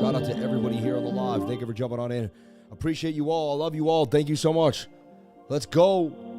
Shout out to everybody here on the live. Thank you for jumping on in. Appreciate you all. I love you all. Thank you so much. Let's go.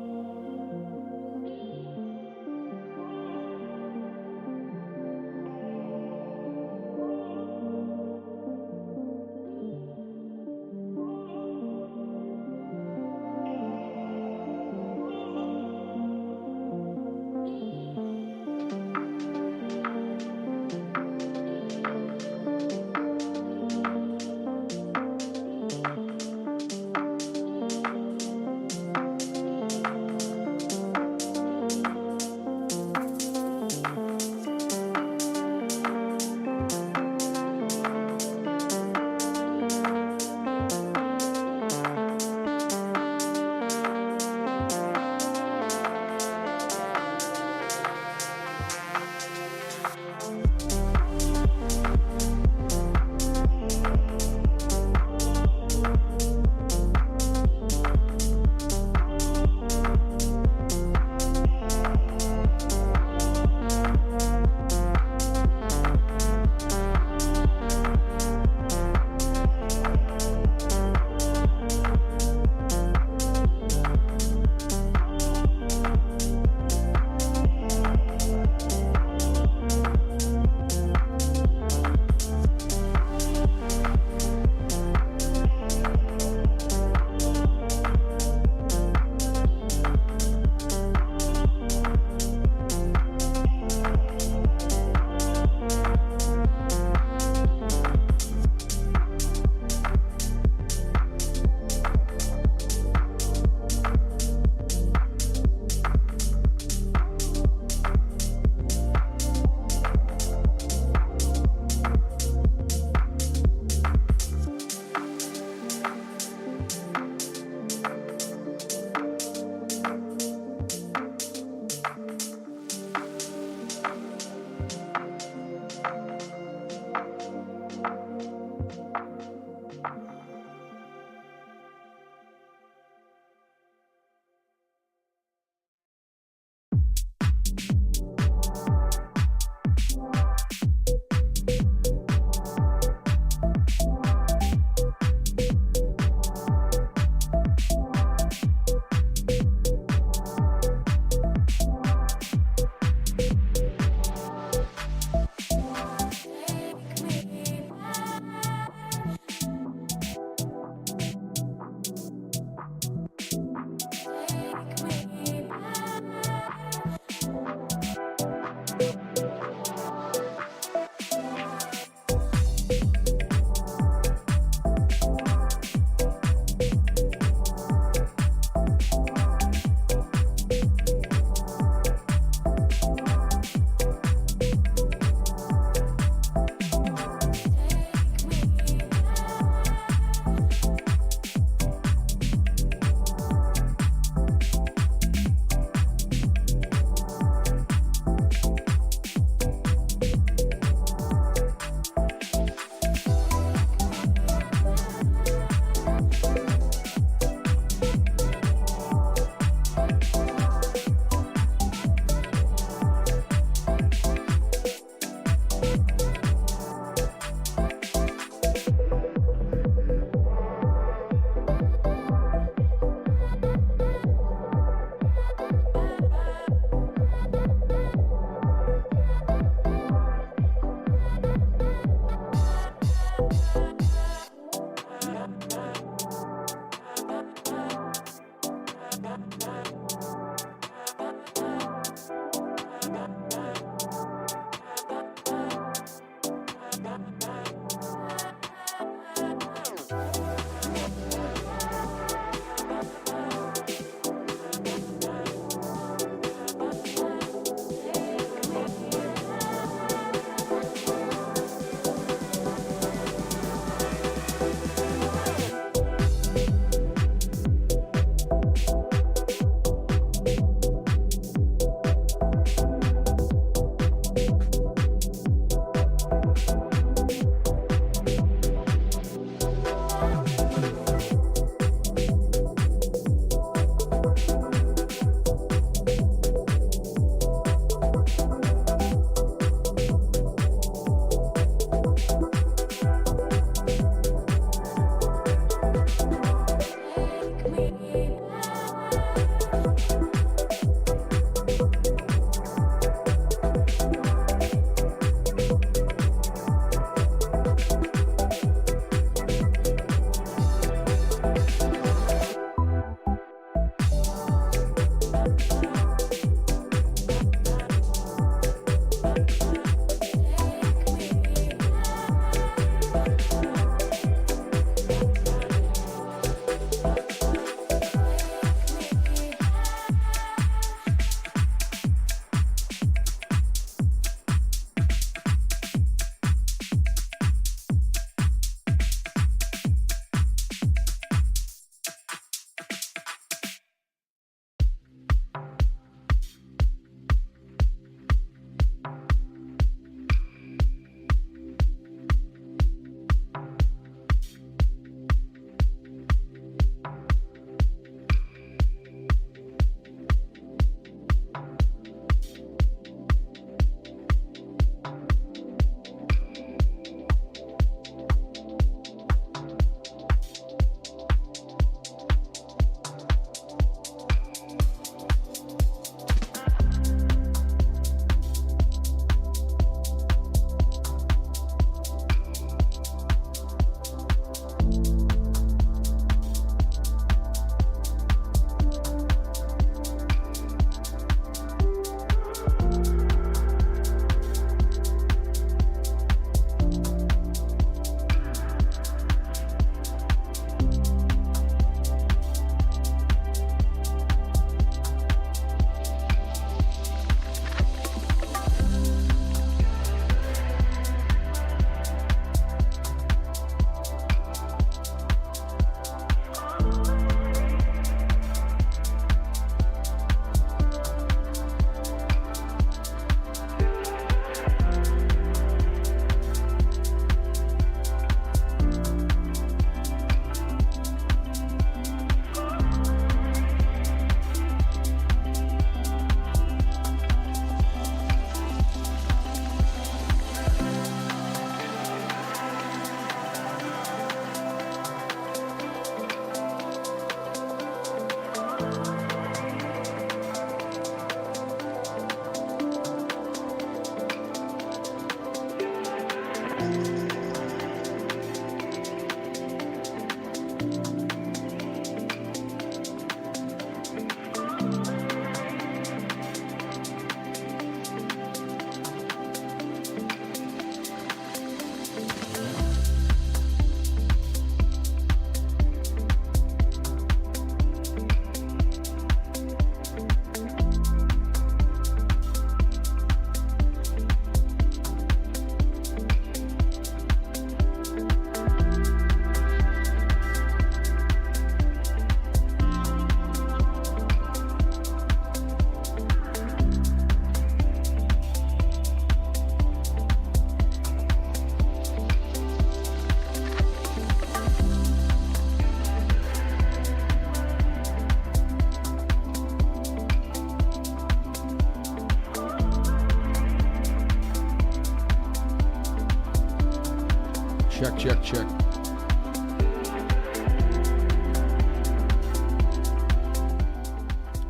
check.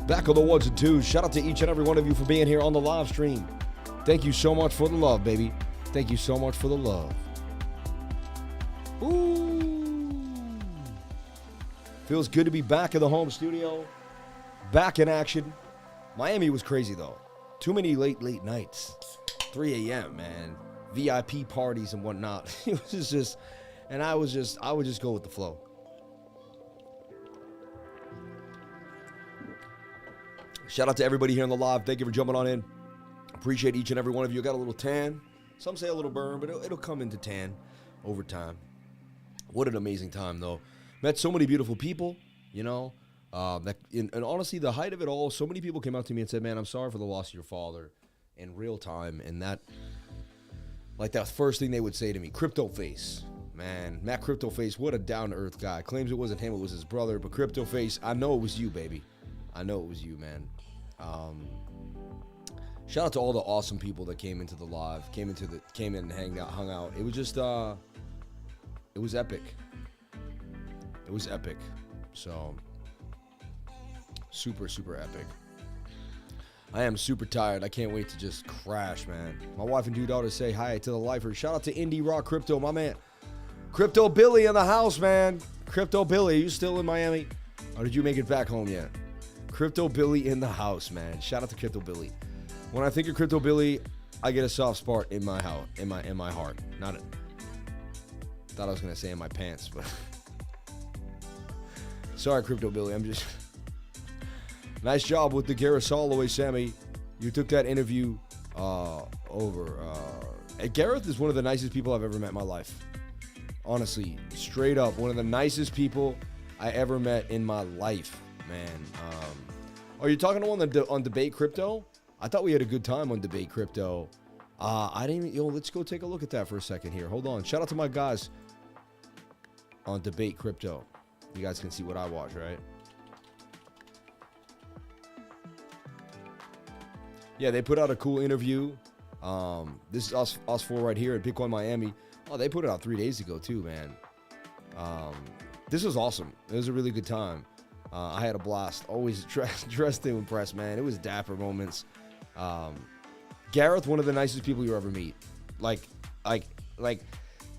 Back on the ones and twos. Shout out to each and every one of you for being here on the live stream. Thank you so much for the love, baby. Thank you so much for the love. Ooh. Feels good to be back in the home studio. Back in action. Miami was crazy, though. Too many late nights. 3 a.m., man. VIP parties and whatnot. It was just, and I would just go with the flow. Shout out to everybody here on the live. Thank you for jumping on in. Appreciate each and every one of you. Got a little tan. Some say a little burn, but it'll come into tan over time. What an amazing time, though. Met so many beautiful people, you know. And honestly, the height of it all, so many people came out to me and said, man, I'm sorry for the loss of your father in real time. And that, like, that first thing they would say to me, Crypto Face. Man, Matt Crypto Face, what a down-to-earth guy. Claims it wasn't him, it was his brother. But Crypto Face, I know it was you, baby. I know it was you, man. Shout out to all the awesome people that came into the live, came in and hung out. It was just, it was epic. It was epic. So, super, super epic. I am super tired. I can't wait to just crash, man. My wife and two daughters say hi to the lifers. Shout out to Indie Rock Crypto, my man. Crypto Billy in the house, man. Crypto Billy, you still in Miami? Or did you make it back home yet? Crypto Billy in the house, man. Shout out to Crypto Billy. When I think of Crypto Billy, I get a soft spot in my heart, in my heart. Thought I was gonna say in my pants, but sorry, Crypto Billy. I'm just nice job with the Gareth Soloway, Sammy. You took that interview over. Gareth is one of the nicest people I've ever met in my life. Honestly, straight up, one of the nicest people I ever met in my life, man. Are you talking to on Debate Crypto? I thought we had a good time on Debate Crypto. I didn't even, let's go take a look at that for a second here. Hold on. Shout out to my guys on Debate Crypto. You guys can see what I watch, right? Yeah, they put out a cool interview. This is us four right here at Bitcoin Miami. Oh, they put it out 3 days ago too, man. This was awesome. It was a really good time. I had a blast. Always dressed to impress, man. It was dapper moments. Gareth, one of the nicest people you ever meet. Like, I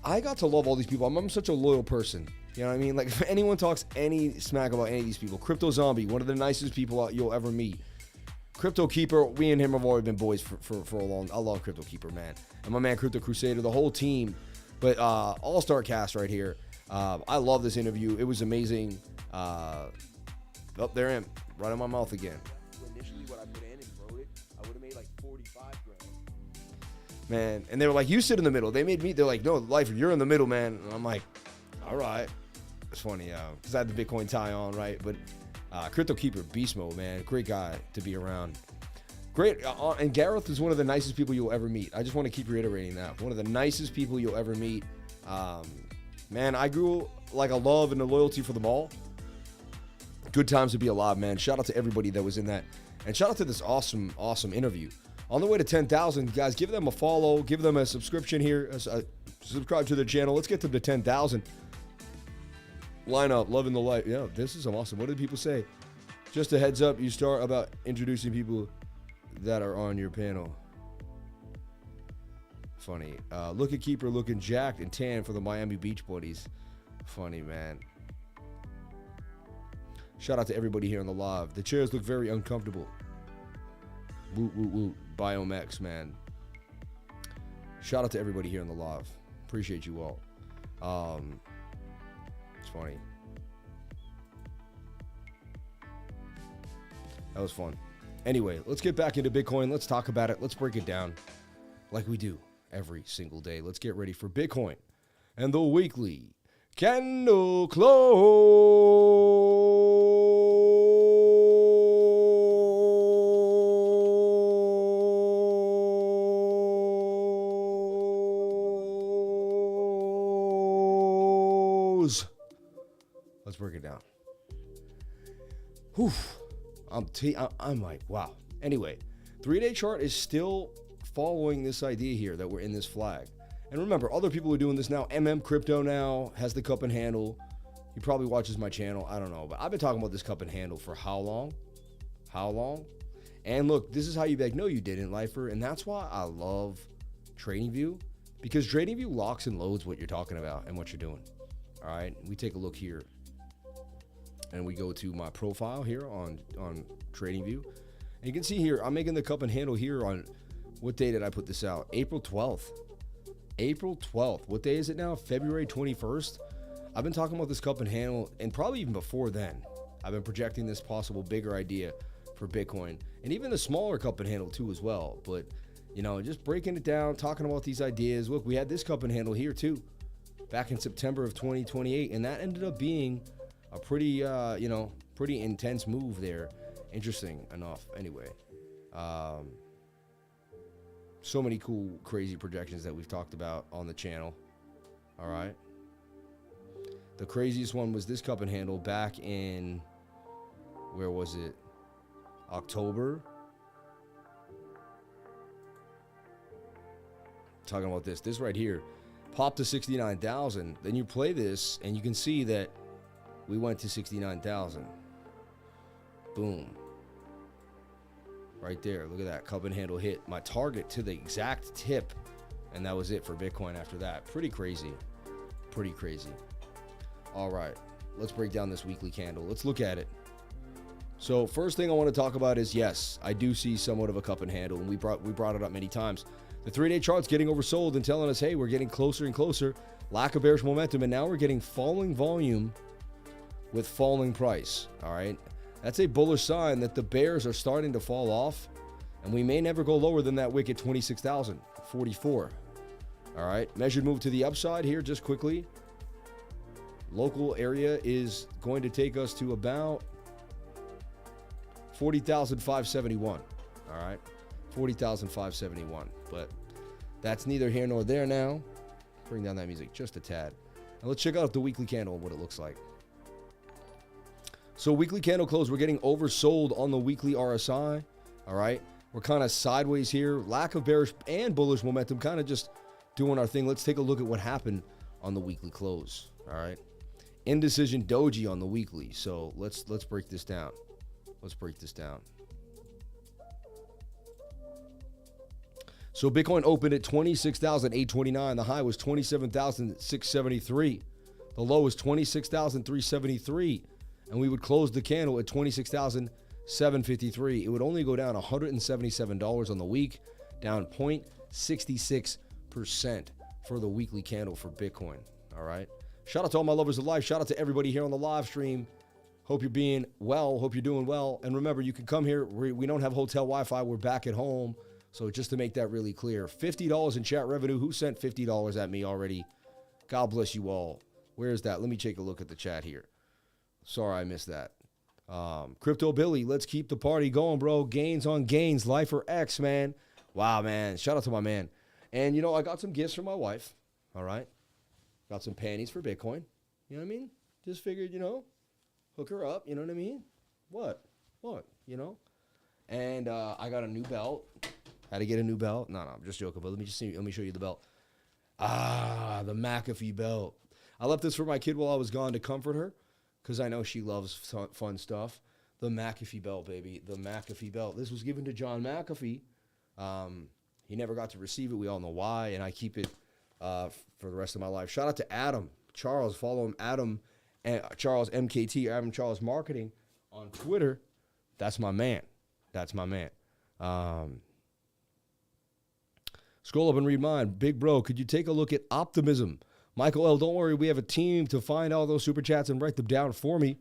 got to love all these people. I'm such a loyal person. You know what I mean? Like, if anyone talks any smack about any of these people, Crypto Zombie, one of the nicest people you'll ever meet. Crypto Keeper, we and him have already been boys for a long. I love Crypto Keeper, man. And my man Crypto Crusader, the whole team. But all-star cast right here. I love this interview. It was amazing. Oh, there I am, right in my mouth again. Initially, what I put in and wrote it, I would have made like 45 grand. Man, and they were like, "You sit in the middle." They made me. They're like, "No, Lifer, you're in the middle, man." And I'm like, "All right." It's funny, because I had the Bitcoin tie on, right? But Crypto Keeper, beast mode, man. Great guy to be around. Great, and Gareth is one of the nicest people you'll ever meet. I just want to keep reiterating that. One of the nicest people you'll ever meet. Man, I grew like a love and a loyalty for them all. Good times to be alive, man. Shout out to everybody that was in that. And shout out to this awesome, awesome interview. On the way to 10,000, guys, give them a follow. Give them a subscription here. Subscribe to their channel. Let's get them to 10,000. Line up, loving the life. Yeah, this is awesome. What did people say? Just a heads up, you start about introducing people that are on your panel. Funny. Look at Keeper looking jacked and tan for the Miami Beach Buddies. Funny, man. Shout out to everybody here on the live. The chairs look very uncomfortable. Woot, woot, woot. Biomex, man. Shout out to everybody here on the live. Appreciate you all. It's funny. That was fun. Anyway, let's get back into Bitcoin. Let's talk about it. Let's break it down like we do every single day. Let's get ready for Bitcoin and the weekly candle close. Let's break it down. Whew. I'm like, wow. Anyway, 3-day chart is still following this idea here that we're in this flag. And remember, other people are doing this now. Crypto now has the cup and handle. He probably watches my channel. I don't know. But I've been talking about this cup and handle for how long? How long? And look, this is how you be like, no, you didn't, lifer. And that's why I love TradingView, because TradingView locks and loads what you're talking about and what you're doing. All right, we take a look here. And we go to my profile here on TradingView. And you can see here, I'm making the cup and handle here on, what day did I put this out? April 12th. April 12th. What day is it now? February 21st. I've been talking about this cup and handle, and probably even before then, I've been projecting this possible bigger idea for Bitcoin, and even the smaller cup and handle too as well. But, you know, just breaking it down, talking about these ideas. Look, we had this cup and handle here too, back in September of 2028, and that ended up being a pretty, pretty intense move there. Interesting enough. Anyway, so many cool, crazy projections that we've talked about on the channel. All right. The craziest one was this cup and handle back in, where was it? October. Talking about this right here, popped to 69,000. Then you play this and you can see that we went to 69,000. Boom. Right there. Look at that cup and handle hit my target to the exact tip. And that was it for Bitcoin after that. Pretty crazy. Pretty crazy. All right. Let's break down this weekly candle. Let's look at it. So first thing I want to talk about is, yes, I do see somewhat of a cup and handle, and we brought it up many times. The 3-day chart's getting oversold and telling us, hey, we're getting closer and closer. Lack of bearish momentum, and now we're getting falling volume with falling price. All right. That's a bullish sign that the bears are starting to fall off, and we may never go lower than that wick at 26,044. All right. Measured move to the upside here just quickly. Local area is going to take us to about 40,571. All right. 40,571. But that's neither here nor there now. Bring down that music just a tad. And let's check out the weekly candle and what it looks like. So weekly candle close, we're getting oversold on the weekly RSI. All right. We're kind of sideways here. Lack of bearish and bullish momentum, kind of just doing our thing. Let's take a look at what happened on the weekly close. All right. Indecision doji on the weekly. So let's break this down. Let's break this down. So Bitcoin opened at 26,829. The high was 27,673. The low was 26,373. And we would close the candle at 26,753. It would only go down $177 on the week, down 0.66% for the weekly candle for Bitcoin. All right. Shout out to all my lovers of life. Shout out to everybody here on the live stream. Hope you're being well. Hope you're doing well. And remember, you can come here. We don't have hotel Wi-Fi. We're back at home. So just to make that really clear, $50 in chat revenue. Who sent $50 at me already? God bless you all. Where is that? Let me take a look at the chat here. Sorry, I missed that. Crypto Billy, let's keep the party going, bro. Gains on gains. Lifer X, man. Wow, man. Shout out to my man. And, you know, I got some gifts for my wife. All right. Got some panties for Bitcoin. You know what I mean? Just figured, you know, hook her up. You know what I mean? What? You know? And I got a new belt. Had to get a new belt. No, I'm just joking. But let me show you the belt. Ah, the McAfee belt. I left this for my kid while I was gone to comfort her, because I know she loves fun stuff. The McAfee belt, baby. The McAfee belt. This was given to John McAfee. He never got to receive it. We all know why. And I keep it for the rest of my life. Shout out to Adam Charles. Follow him, Adam Charles MKT, Adam Charles Marketing on Twitter. That's my man. That's my man. Scroll up and read mine. Big bro, could you take a look at optimism? Michael L., don't worry. We have a team to find all those super chats and write them down for me.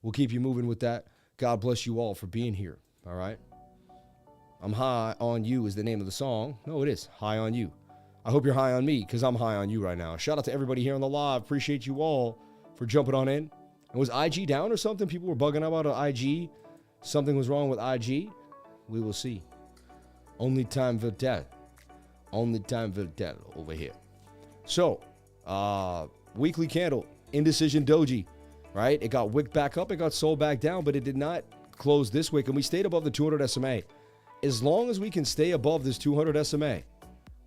We'll keep you moving with that. God bless you all for being here. All right. I'm high on you is the name of the song. No, it is high on you. I hope you're high on me, because I'm high on you right now. Shout out to everybody here on the live. Appreciate you all for jumping on in. And was IG down or something? People were bugging out about IG. Something was wrong with IG. We will see. Only time will tell. Only time will tell over here. So, weekly candle, indecision doji, right? It got wicked back up. It got sold back down, but it did not close this wick. And we stayed above the 200 SMA. As long as we can stay above this 200 SMA,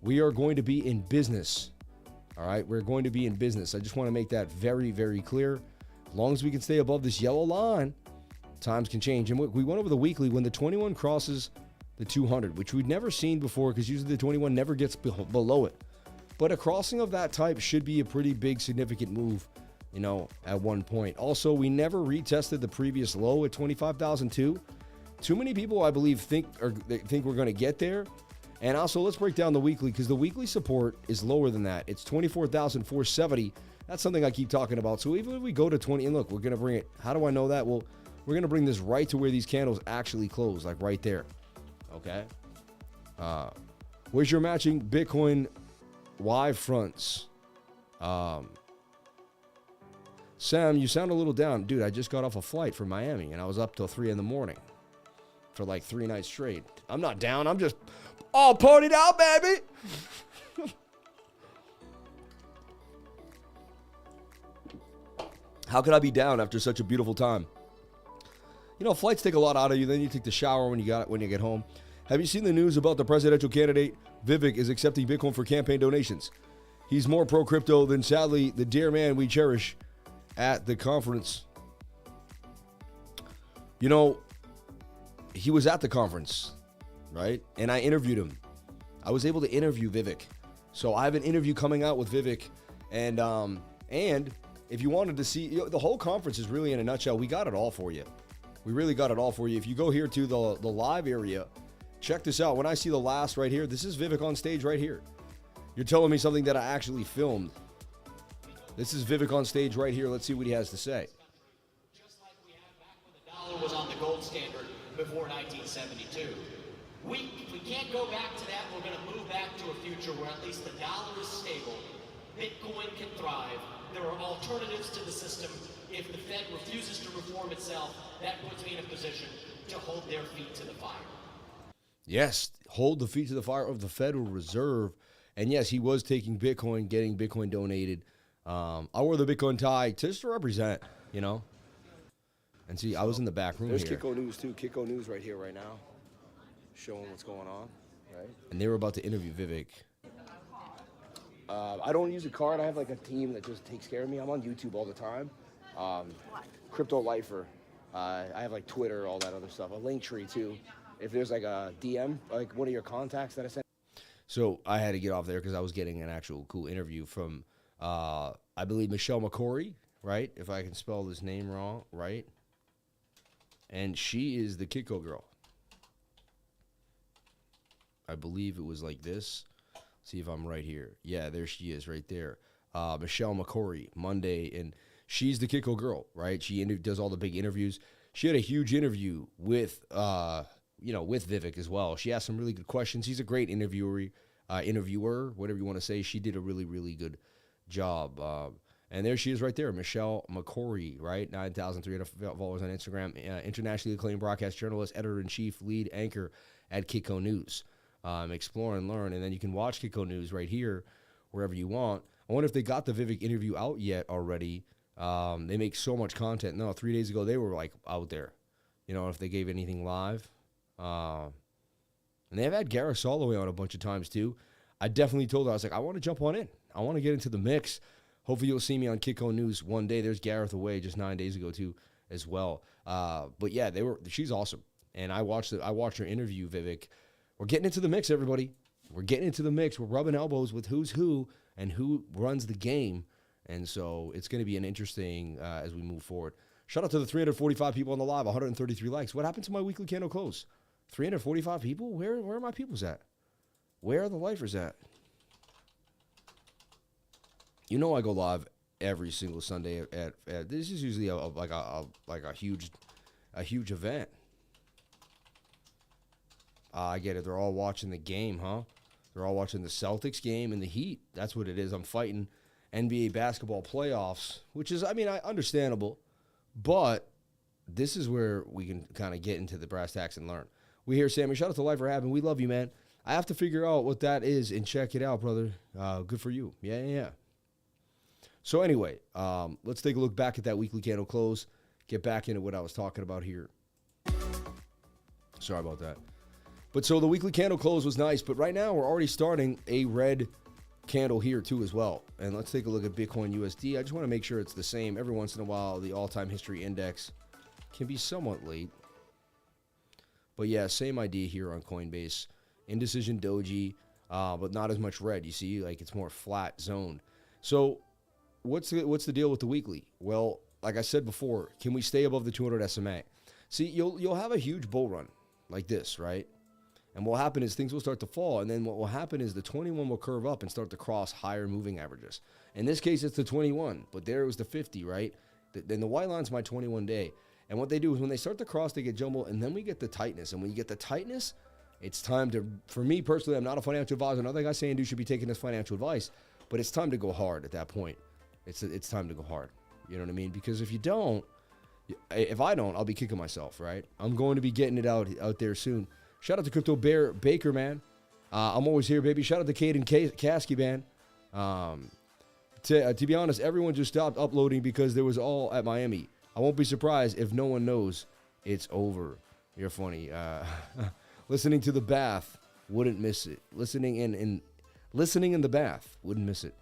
we are going to be in business All right, we're going to be in business. I just want to make that very, very clear. As long as we can stay above this yellow line, times can change. And we went over the weekly when the 21 crosses the 200, which we'd never seen before because usually the 21 never gets below it. But a crossing of that type should be a pretty big, significant move, you know, at one point. Also, we never retested the previous low at 25,002. Too many people, I believe, think we're going to get there. And also, let's break down the weekly because the weekly support is lower than that. It's 24,470. That's something I keep talking about. So even if we go to 20, and look, we're going to bring it. How do I know that? Well, we're going to bring this right to where these candles actually close, like right there. Okay. Where's your matching Bitcoin live fronts? Sam, you sound a little down. Dude, I just got off a flight from Miami, and I was up till 3 in the morning for like 3 nights straight. I'm not down. I'm just all partied out, baby. How could I be down after such a beautiful time? You know, flights take a lot out of you. Then you take the shower when you get home. Have you seen the news about the presidential candidate? VIVEK is accepting Bitcoin for campaign donations. He's more pro-crypto than, sadly, the dear man we cherish at the conference. You know, he was at the conference, right? And I interviewed him. I was able to interview VIVEK. So I have an interview coming out with VIVEK. And if you wanted to see, you know, the whole conference is really in a nutshell. We got it all for you. We really got it all for you. If you go here to the live area, check this out. When I see the last right here, this is VIVEK on stage right here. You're telling me something that I actually filmed. This is VIVEK on stage right here. Let's see what he has to say. Just like we had back when the dollar was on the gold standard before 1972. If we can't go back to that, we're going to move back to a future where at least the dollar is stable, Bitcoin can thrive. There are alternatives to the system. If the Fed refuses to reform itself, that puts me in a position to hold their feet to the fire. Yes, hold the feet to the fire of the Federal Reserve. And yes, he was taking Bitcoin, getting Bitcoin donated. I wore the Bitcoin tie just to represent, you know. And see, I was in the back room. There's here. Kiko News too. Kiko News right here, right now, showing what's going on. Right. And they were about to interview VIVEK. I don't use a card. I have like a team that just takes care of me. I'm on YouTube all the time. Crypto Lifer. I have like Twitter, all that other stuff. A Linktree too. If there's like a DM, like one of your contacts that I sent. So I had to get off there because I was getting an actual cool interview from, I believe, MAKORI, right? If I can spell this name wrong, right? And she is the Kiko girl. I believe it was like this. See if I'm right here. Yeah, there she is right there. MAKORI, Monday. And she's the Kiko girl, right? She does all the big interviews. She had a huge interview with, with VIVEK as well. She asked some really good questions. He's a great interviewer, whatever you want to say. She did a really, really good job. And there she is right there, MAKORI, right? 9,300 followers on Instagram. Internationally acclaimed broadcast journalist, editor-in-chief, lead anchor at Kiko News. Explore and learn. And then you can watch Kiko News right here, wherever you want. I wonder if they got the VIVEK interview out yet already. They make so much content. No, 3 days ago, they were like out there. You know, if they gave anything live. And they have had Gareth Soloway on a bunch of times too. I definitely told her, I was like, I want to jump on in. I want to get into the mix. Hopefully you'll see me on Kiko News one day. There's Gareth away just 9 days ago too, as well. But yeah, she's awesome. And I watched her interview, VIVEK. We're getting into the mix, everybody. We're getting into the mix. We're rubbing elbows with who's who and who runs the game. And so it's going to be an interesting as we move forward. Shout out to the 345 people on the live, 133 likes. What happened to my weekly candle close? 345 people? Where are my peoples at? Where are the lifers at? You know I go live every single Sunday at this is usually a huge event. I get it. They're all watching the game, huh? They're all watching the Celtics game and the Heat. That's what it is. I'm fighting NBA basketball playoffs, which is, understandable. But this is where we can kind of get into the brass tacks and learn. We hear Sammy. Shout out to Life for having. We love you, man. I have to figure out what that is and check it out, brother. Good for you. Yeah. So anyway, let's take a look back at that weekly candle close. Get back into what I was talking about here. Sorry about that. But so the weekly candle close was nice. But right now we're already starting a red candle here too as well. and let's take a look at Bitcoin USD. I just want to make sure it's the same. Every once in a while, the all-time history index can be somewhat late. But yeah, same idea here on Coinbase. Indecision doji, but not as much red. You see, like it's more flat zoned. So what's the deal with the weekly? Well, like I said before, can we stay above the 200 SMA? See, you'll have a huge bull run like this, right? And what will happen is things will start to fall, and then what will happen is the 21 will curve up and start to cross higher moving averages. In this case, it's the 21, but there it was the 50, right? Then the white line's my 21 day. And what they do is when they start to cross, they get jumbled, and then we get the tightness. And when you get the tightness, it's time to, for me personally, I'm not a financial advisor. Another guy saying you should be taking this financial advice, but it's time to go hard at that point. It's time to go hard. You know what I mean? Because if I don't, I'll be kicking myself, right? I'm going to be getting it out there soon. Shout out to Crypto Bear Baker, man. I'm always here, baby. Shout out to Caden Kasky, man. To be honest, everyone just stopped uploading because there was all at Miami. I won't be surprised if no one knows it's over. You're funny. Listening to the bath, wouldn't miss it. Listening in the bath, wouldn't miss it.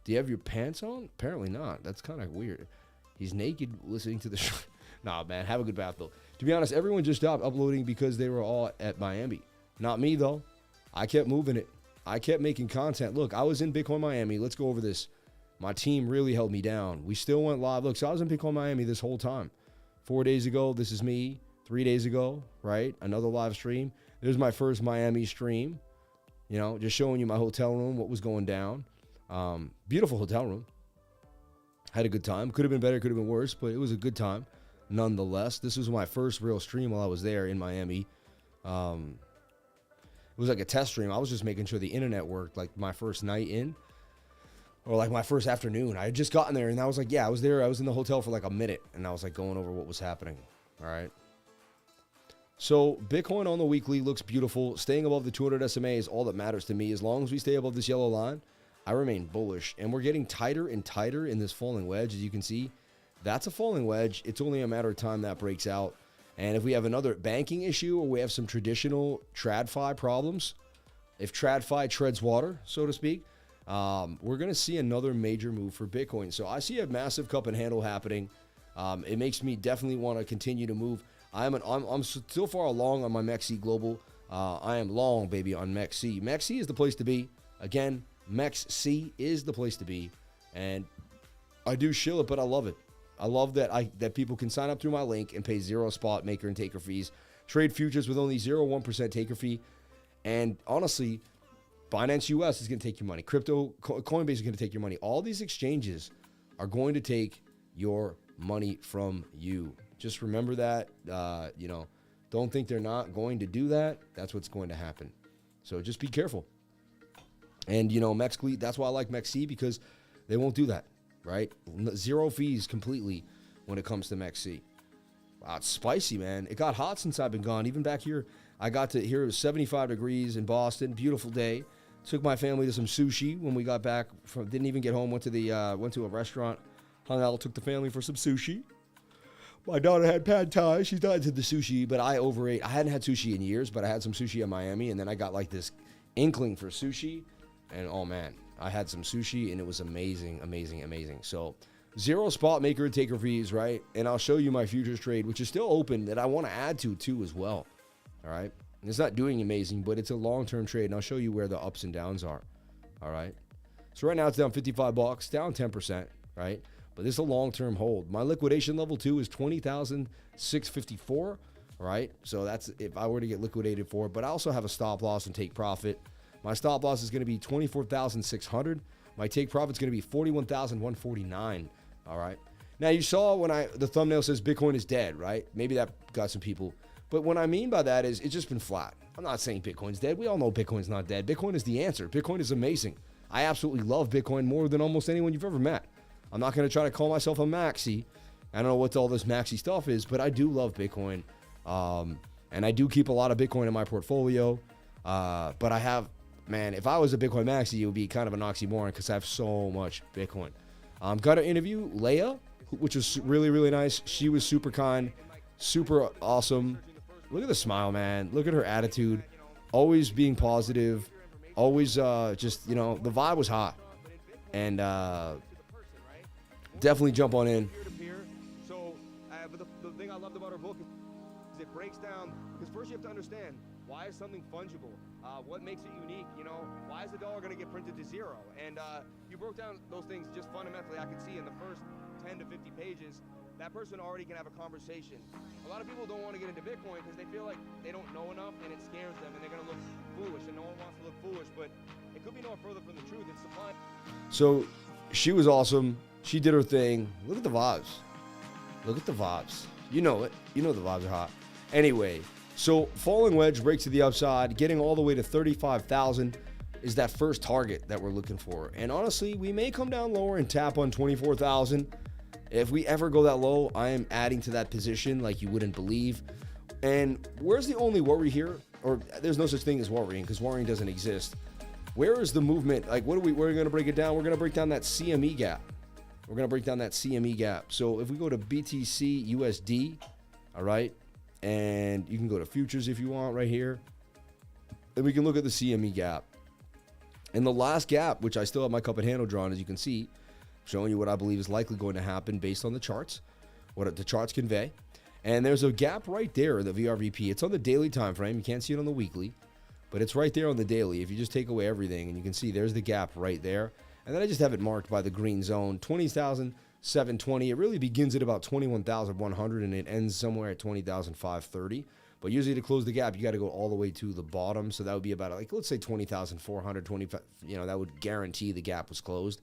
Do you have your pants on? Apparently not. That's kind of weird. He's naked listening to the show. Nah, man. Have a good bath, though. To be honest, everyone just stopped uploading because they were all at Miami. Not me, though. I kept moving it. I kept making content. Look, I was in Bitcoin Miami. Let's go over this. My team really held me down. We still went live. Look, so I was in Bitcoin Miami this whole time. 4 days ago, this is me. 3 days ago, right? Another live stream. There's my first Miami stream. You know, just showing you my hotel room, what was going down. Beautiful hotel room. Had a good time. Could have been better, could have been worse, but it was a good time nonetheless. This was my first real stream while I was there in Miami. It was like a test stream. I was just making sure the internet worked, like my first night in, or like my first afternoon. I had just gotten there, and I was like, yeah, I was there. I was in the hotel for like a minute, and I was like going over what was happening. All right. So Bitcoin on the weekly looks beautiful. Staying above the 200 SMA is all that matters to me. As long as we stay above this yellow line, I remain bullish. And we're getting tighter and tighter in this falling wedge, as you can see. That's a falling wedge. It's only a matter of time that breaks out. And if we have another banking issue or we have some traditional TradFi problems, if TradFi treads water, so to speak, we're going to see another major move for Bitcoin. So I see a massive cup and handle happening. It makes me definitely want to continue to move. I'm still far along on my MEXC Global. I am long, baby, on MEXC. MEXC is the place to be. Again, MEXC is the place to be. And I do shill it, but I love it. I love that people can sign up through my link and pay 0 spot maker and taker fees. Trade futures with only 0.1% taker fee. And honestly, Binance US is going to take your money. Coinbase is going to take your money. All these exchanges are going to take your money from you. Just remember that, don't think they're not going to do that. That's what's going to happen. So just be careful. And, MEXC, that's why I like MEXC, because they won't do that, right? 0 fees completely when it comes to MEXC. Wow, it's spicy, man. It got hot since I've been gone. Even back here, I got to here, it was 75 degrees in Boston. Beautiful day. Took my family to some sushi when we got back. Didn't even get home. Went to a restaurant. Hung out, took the family for some sushi. My daughter had pad thai. She's not into the sushi, but I overate. I hadn't had sushi in years, but I had some sushi in Miami, and then I got like this inkling for sushi. And oh man, I had some sushi and it was amazing, amazing, amazing. So 0 spot maker and taker fees, right? And I'll show you my futures trade, which is still open, that I want to add to too as well. All right. And it's not doing amazing, but it's a long-term trade. And I'll show you where the ups and downs are. All right. So right now it's down 55 bucks, down 10%, right? But this is a long-term hold. My liquidation level 2 is 20,654, right? So that's if I were to get liquidated for it. But I also have a stop loss and take profit. My stop loss is going to be 24,600. My take profit is going to be 41,149. All right. Now you saw when the thumbnail says Bitcoin is dead, right? Maybe that got some people. But what I mean by that is it's just been flat. I'm not saying Bitcoin's dead. We all know Bitcoin's not dead. Bitcoin is the answer. Bitcoin is amazing. I absolutely love Bitcoin more than almost anyone you've ever met. I'm not going to try to call myself a maxi. I don't know what all this maxi stuff is, but I do love Bitcoin. And I do keep a lot of Bitcoin in my portfolio. But I have, man, if I was a Bitcoin maxi, it would be kind of an oxymoron because I have so much Bitcoin. Got to interview Leia, which was really, really nice. She was super kind, super awesome. Look at the smile, man. Look at her attitude. Always being positive. Always just, the vibe was hot. And definitely jump on in. So, but the thing I loved about our book is it breaks down, because first you have to understand, why is something fungible? What makes it unique? You know, why is the dollar going to get printed to zero? And you broke down those things just fundamentally. I could see in the first 10 to 50 pages, that person already can have a conversation. A lot of people don't want to get into Bitcoin because they feel like they don't know enough and it scares them and they're going to look foolish, and no one wants to look foolish, but it could be no further from the truth. It's supply. So she was awesome. She did her thing. Look at the vibes. Look at the vibes. You know it. You know the vibes are hot. Anyway, so falling wedge breaks to the upside, getting all the way to 35,000 is that first target that we're looking for. And honestly, we may come down lower and tap on 24,000. If we ever go that low, I am adding to that position like you wouldn't believe. And where's the only worry here? Or there's no such thing as worrying, because worrying doesn't exist. Where is the movement? Like, we're going to break it down. We're going to break down that CME gap. We're going to break down that CME gap. So if we go to BTC USD, all right, and you can go to futures if you want right here, then we can look at the CME gap. And the last gap, which I still have my cup and handle drawn, as you can see, showing you what I believe is likely going to happen based on the charts, what the charts convey. And there's a gap right there, the VRVP. It's on the daily time frame. You can't see it on the weekly, but it's right there on the daily. If you just take away everything, and you can see there's the gap right there. And then I just have it marked by the green zone, 20,720. It really begins at about 21,100 and it ends somewhere at 20,530. But usually to close the gap, you got to go all the way to the bottom. So that would be about, like, let's say 20,400, 25, you know, that would guarantee the gap was closed.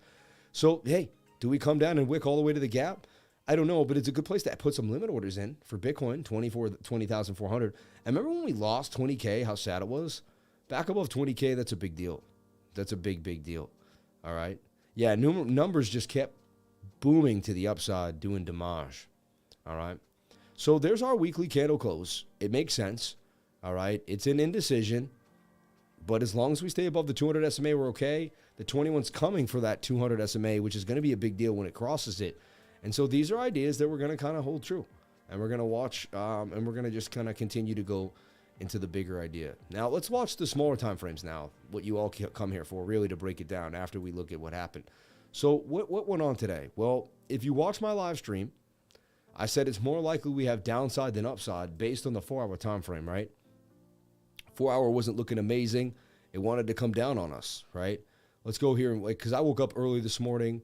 So, hey, do we come down and wick all the way to the gap? I don't know, but it's a good place to put some limit orders in for Bitcoin, 20,400. And remember when we lost 20K, how sad it was? Back above 20K, that's a big deal. That's a big, big deal. All right. Yeah, numbers just kept booming to the upside, doing damage. All right. So there's our weekly candle close. It makes sense. All right. It's an indecision, but as long as we stay above the 200 SMA, we're okay. The 21's coming for that 200 SMA, which is going to be a big deal when it crosses it. And so these are ideas that we're going to kind of hold true, and we're going to watch, and we're going to just kind of continue to go into the bigger idea. Now, let's watch the smaller time frames now, what you all come here for, really, to break it down after we look at what happened. So what went on today? Well, if you watch my live stream, I said it's more likely we have downside than upside based on the 4-hour time frame, right? 4-hour wasn't looking amazing. It wanted to come down on us, right? Let's go here, and because I woke up early this morning.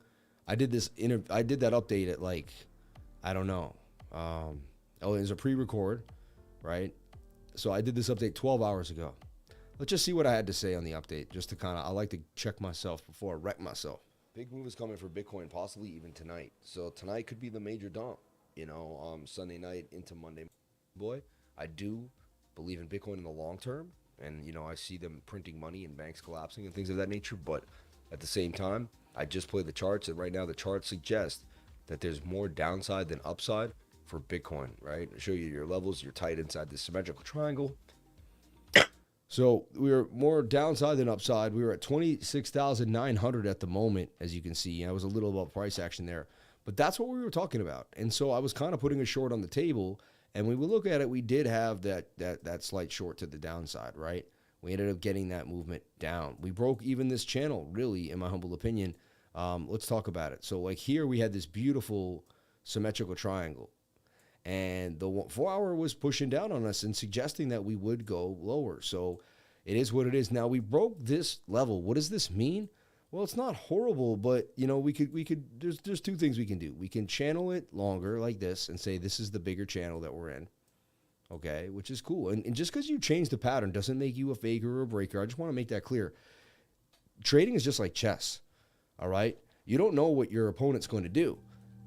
I did that update at, like, I don't know. Oh, it was a pre-record, right? So I did this update 12 hours ago. Let's just see what I had to say on the update, just to kind of, I like to check myself before I wreck myself. Big move is coming for Bitcoin, possibly even tonight. So tonight could be the major dump, you know, Sunday night into Monday. Boy, I do believe in Bitcoin in the long term. And, you know, I see them printing money and banks collapsing and things of that nature. But at the same time, I just played the charts, and right now the charts suggest that there's more downside than upside for Bitcoin, right? I'll show you your levels. You're tight inside this symmetrical triangle. So we were more downside than upside. We were at 26,900 at the moment, as you can see. I was a little above price action there, but that's what we were talking about. And so I was kind of putting a short on the table, and when we look at it, we did have that slight short to the downside, right? We ended up getting that movement down. We broke even this channel, really, in my humble opinion. Let's talk about it. So like here, we had this beautiful symmetrical triangle. And the 4-hour was pushing down on us and suggesting that we would go lower. So it is what it is. Now we broke this level. What does this mean? Well, it's not horrible, but you know, we could there's two things we can do. We can channel it longer like this and say this is the bigger channel that we're in. Okay, which is cool. And just because you change the pattern doesn't make you a faker or a breaker. I just want to make that clear. Trading is just like chess. All right. You don't know what your opponent's going to do.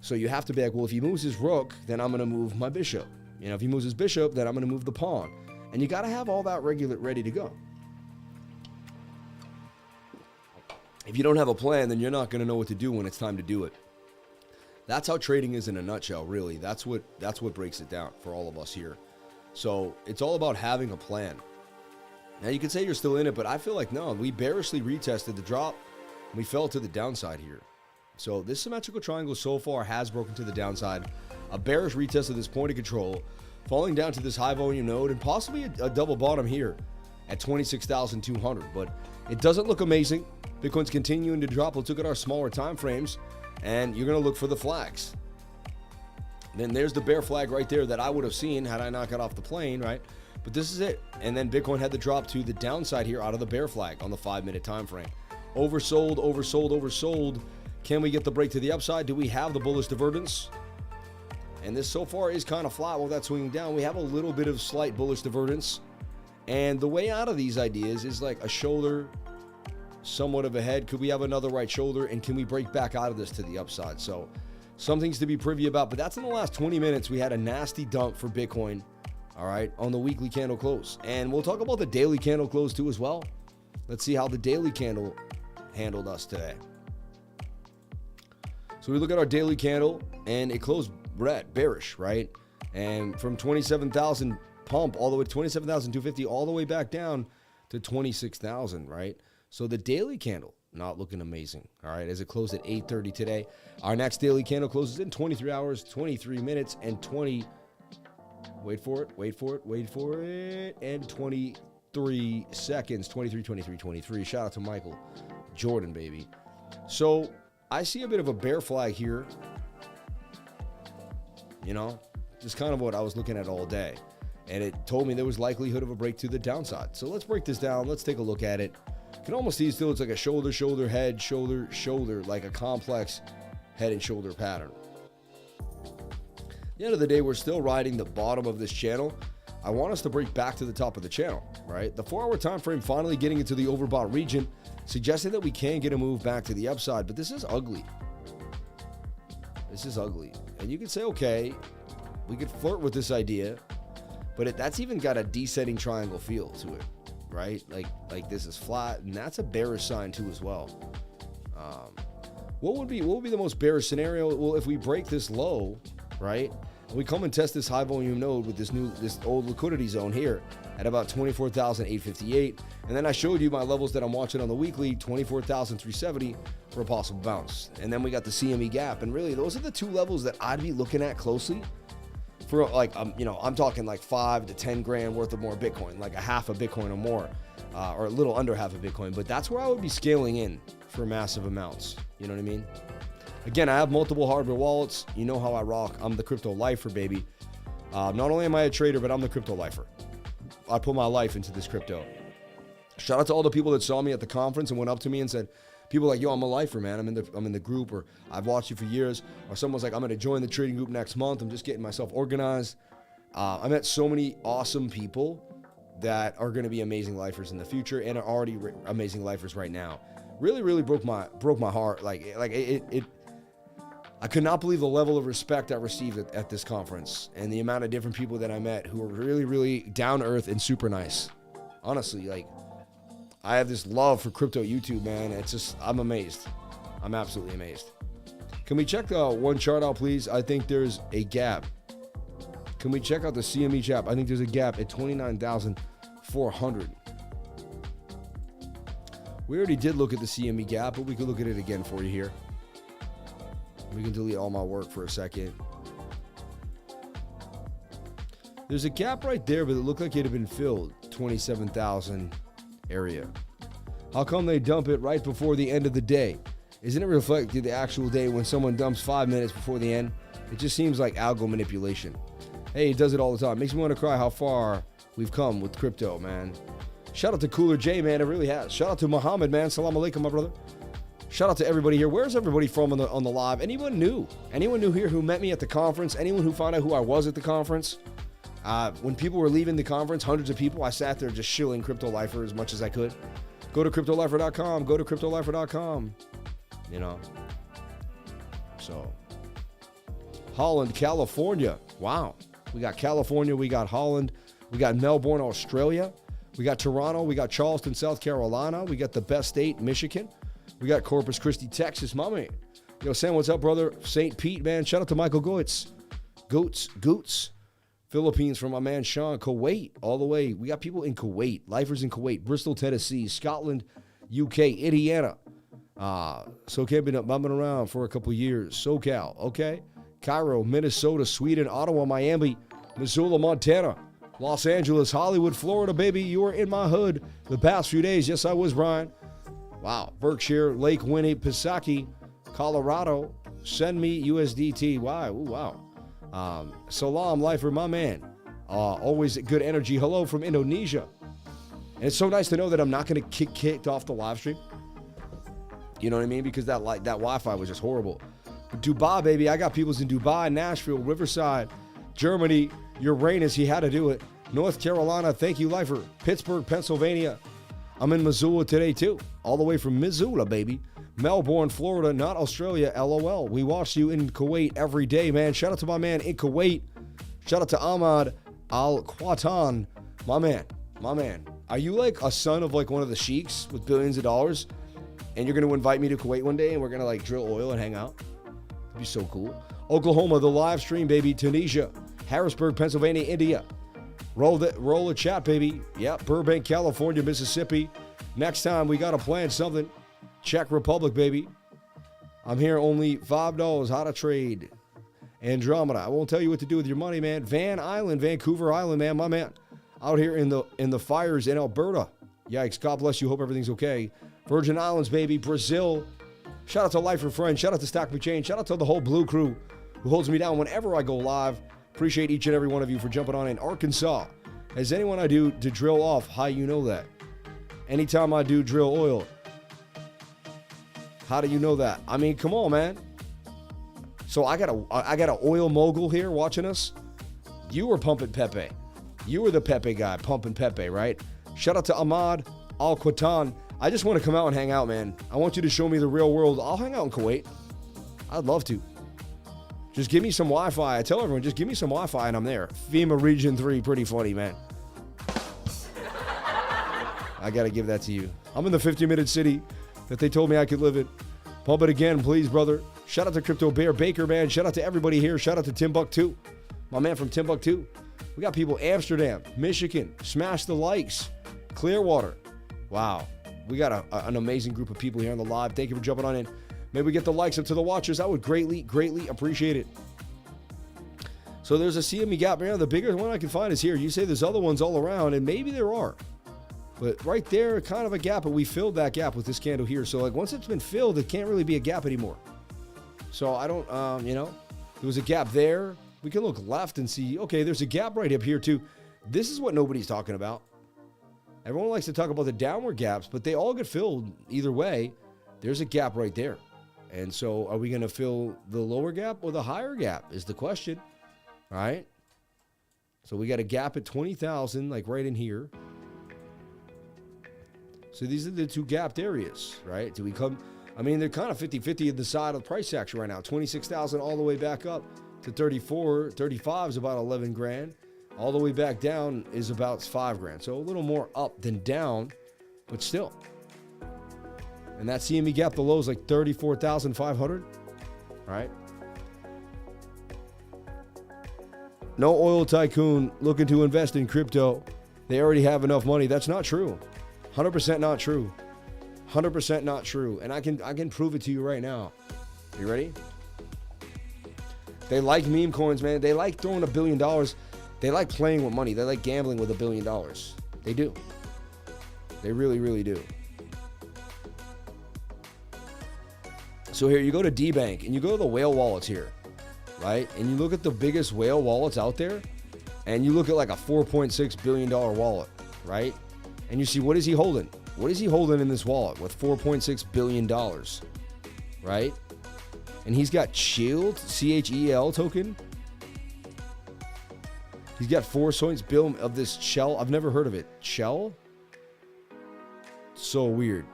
So you have to be like, well, if he moves his rook, then I'm going to move my bishop. You know, if he moves his bishop, then I'm going to move the pawn. And you got to have all that ready to go. If you don't have a plan, then you're not going to know what to do when it's time to do it. That's how trading is in a nutshell, really. That's what breaks it down for all of us here. So it's all about having a plan. Now, you can say you're still in it, but I feel like, no, we bearishly retested the drop. We fell to the downside here. So this symmetrical triangle so far has broken to the downside. A bearish retest of this point of control, falling down to this high volume node, and possibly a double bottom here. at 26,200. But it doesn't look amazing. Bitcoin's continuing to drop. Let's look at our smaller time frames, and you're going to look for the flags. Then there's the bear flag right there that I would have seen had I not got off the plane, right? But this is it. And then Bitcoin had to drop to the downside here out of the bear flag on the 5-minute time frame. Oversold, oversold, oversold. Can we get the break to the upside? Do we have the bullish divergence? And this so far is kind of flat while that's swinging down. We have a little bit of slight bullish divergence. And the way out of these ideas is like a shoulder, somewhat of a head. Could we have another right shoulder? And can we break back out of this to the upside? So some things to be privy about. But that's in the last 20 minutes. We had a nasty dump for Bitcoin, all right, on the weekly candle close. And we'll talk about the daily candle close too as well. Let's see how the daily candle handled us today. So we look at our daily candle, and it closed red, bearish, right? And from 27,000 pump all the way to 27,250, all the way back down to 26,000, right? So the daily candle not looking amazing, all right, as it closed at 8:30 today. Our next daily candle closes in 23 hours, 23 minutes, and 20. Wait for it, and 23 seconds. 23. Shout out to Michael Jordan, baby. So I see a bit of a bear flag here. You know, just kind of what I was looking at all day. And it told me there was likelihood of a break to the downside. So let's break this down. Let's take a look at it. You can almost see still it's like a shoulder, shoulder, head, shoulder, shoulder, like a complex head and shoulder pattern. At the end of the day, we're still riding the bottom of this channel. I want us to break back to the top of the channel, right? The 4-hour time frame finally getting into the overbought region, suggesting that we can get a move back to the upside. But this is ugly. This is ugly. And you could say, okay, we could flirt with this idea, but that's even got a descending triangle feel to it, right? Like this is flat, and that's a bearish sign too as well. What would be the most bearish scenario? Well, if we break this low, right, and we come and test this high volume node with this old liquidity zone here at about 24,858, and then I showed you my levels that I'm watching on the weekly, 24,370 for a possible bounce, and then we got the CME gap, and really those are the two levels that I'd be looking at closely for, like, I'm talking like 5 to 10 grand worth of more Bitcoin, like a half a Bitcoin or more, or a little under half a Bitcoin. But that's where I would be scaling in for massive amounts. You know what I mean? Again, I have multiple hardware wallets. You know how I rock. I'm the crypto lifer, baby. Not only am I a trader, but I'm the crypto lifer. I put my life into this crypto. Shout out to all the people that saw me at the conference and went up to me and said, people like, yo, I'm a lifer, man. I'm in the group, or I've watched you for years. Or someone's like, I'm going to join the trading group next month. I'm just getting myself organized. I met so many awesome people that are going to be amazing lifers in the future and are already amazing lifers right now. Really, really broke my heart. Like it. I could not believe the level of respect I received at this conference, and the amount of different people that I met who were really, really down to earth and super nice. Honestly, like, I have this love for crypto YouTube, man. It's just, I'm amazed. I'm absolutely amazed. Can we check the one chart out, please? I think there's a gap. Can we check out the CME chart? I think there's a gap at 29,400. We already did look at the CME gap, but we could look at it again for you here. We can delete all my work for a second. There's a gap right there, but it looked like it had been filled. 27,000 area. How come they dump it right before the end of the day? Isn't it reflected the actual day when someone dumps 5 minutes before the end? It just seems like algo manipulation. Hey, it does it all the time. Makes me want to cry how far we've come with crypto, man. Shout out to Cooler J, man. It really has. Shout out to Muhammad, man. Salam alaikum, my brother. Shout out to everybody here. Where's everybody from on the live? Anyone new? Anyone new here who met me at the conference? Anyone who found out who I was at the conference? When people were leaving the conference, hundreds of people, I sat there just shilling Crypto Lifer as much as I could. Go to CryptoLifer.com. Go to CryptoLifer.com. You know. So, Holland, California. Wow. We got California. We got Holland. We got Melbourne, Australia. We got Toronto. We got Charleston, South Carolina. We got the best state, Michigan. We got Corpus Christi, Texas, my man. Yo, Sam, what's up, brother? St. Pete, man. Shout out to Michael Goetz. Goots. Philippines from my man Sean. Kuwait, all the way. We got people in Kuwait. Lifers in Kuwait. Bristol, Tennessee. Scotland, UK. Indiana. SoCal been bumping around for a couple years. SoCal, okay. Cairo, Minnesota, Sweden, Ottawa, Miami, Missoula, Montana. Los Angeles, Hollywood, Florida, baby. You were in my hood the past few days. Yes, I was, Brian. Wow. Berkshire, Lake Winnipesaukee, Colorado. Send me USDT. Wow. Ooh, wow. Salam, lifer, my man. Always good energy. Hello from Indonesia. And it's so nice to know that I'm not going to get kicked off the live stream. You know what I mean? Because that Wi-Fi was just horrible. Dubai, baby. I got peoples in Dubai, Nashville, Riverside, Germany. Uranus, he had to do it. North Carolina, thank you, lifer. Pittsburgh, Pennsylvania. I'm in Missoula today, too. All the way from Missoula, baby. Melbourne, Florida, not Australia, LOL. We watch you in Kuwait every day, man. Shout out to my man in Kuwait. Shout out to Ahmad Al-Quatan. My man. Are you like a son of like one of the sheiks with billions of dollars? And you're going to invite me to Kuwait one day and we're going to like drill oil and hang out? That'd be so cool. Oklahoma, the live stream, baby. Tunisia. Harrisburg, Pennsylvania, India. Roll a chat, baby. Yep, Burbank, California, Mississippi. Next time, we got to plan something. Czech Republic, baby. I'm here only $5. How to trade. Andromeda. I won't tell you what to do with your money, man. Vancouver Island, man. My man. Out here in the fires in Alberta. Yikes. God bless you. Hope everything's okay. Virgin Islands, baby. Brazil. Shout out to Lifer Friend. Shout out to Stack McChain. Shout out to the whole Blue Crew who holds me down whenever I go live. Appreciate each and every one of you for jumping on in Arkansas. As anyone I do to drill off, how you know that? Anytime I do drill oil. How do you know that? I mean, come on, man. So I got a oil mogul here watching us. You were pumping Pepe. You were the Pepe guy pumping Pepe, right? Shout out to Ahmad Al-Quatan. I just want to come out and hang out, man. I want you to show me the real world. I'll hang out in Kuwait. I'd love to. Just give me some Wi-Fi. I tell everyone, just give me some Wi-Fi and I'm there. FEMA Region 3, pretty funny, man. I got to give that to you. I'm in the 50-minute city that they told me I could live in. Pump it again, please, brother. Shout out to Crypto Bear Baker, man. Shout out to everybody here. Shout out to Timbuktu. My man from Timbuktu. We got people Amsterdam, Michigan. Smash the likes. Clearwater. Wow. We got an amazing group of people here on the live. Thank you for jumping on in. Maybe we get the likes up to the watchers. I would greatly, greatly appreciate it. So there's a CME gap right now. The biggest one I can find is here. You say there's other ones all around, and maybe there are. But right there, kind of a gap, but we filled that gap with this candle here. So like once it's been filled, it can't really be a gap anymore. So I don't, there was a gap there. We can look left and see, okay, there's a gap right up here too. This is what nobody's talking about. Everyone likes to talk about the downward gaps, but they all get filled either way. There's a gap right there. And so are we going to fill the lower gap or the higher gap is the question, right? So we got a gap at 20,000, like right in here. So these are the two gapped areas, right? Do we come, I mean, they're kind of 50-50 at the side of the price action right now. 26,000 all the way back up to 34. 35 is about 11 grand. All the way back down is about 5 grand. So a little more up than down, but still. And that CME gap, the low is like 34,500, right? No oil tycoon looking to invest in crypto. They already have enough money. That's not true. 100% not true. 100% not true. And I can prove it to you right now. You ready? They like meme coins, man. They like throwing $1 billion. They like playing with money. They like gambling with $1 billion. They do. They really, really do. So here, you go to D-Bank, and you go to the whale wallets here, right? And you look at the biggest whale wallets out there, and you look at like a $4.6 billion wallet, right? And you see, what is he holding? What is he holding in this wallet with $4.6 billion, right? And he's got Shield, CHEL token. He's got 4 coins bill of this shell. I've never heard of it. Shell? So weird.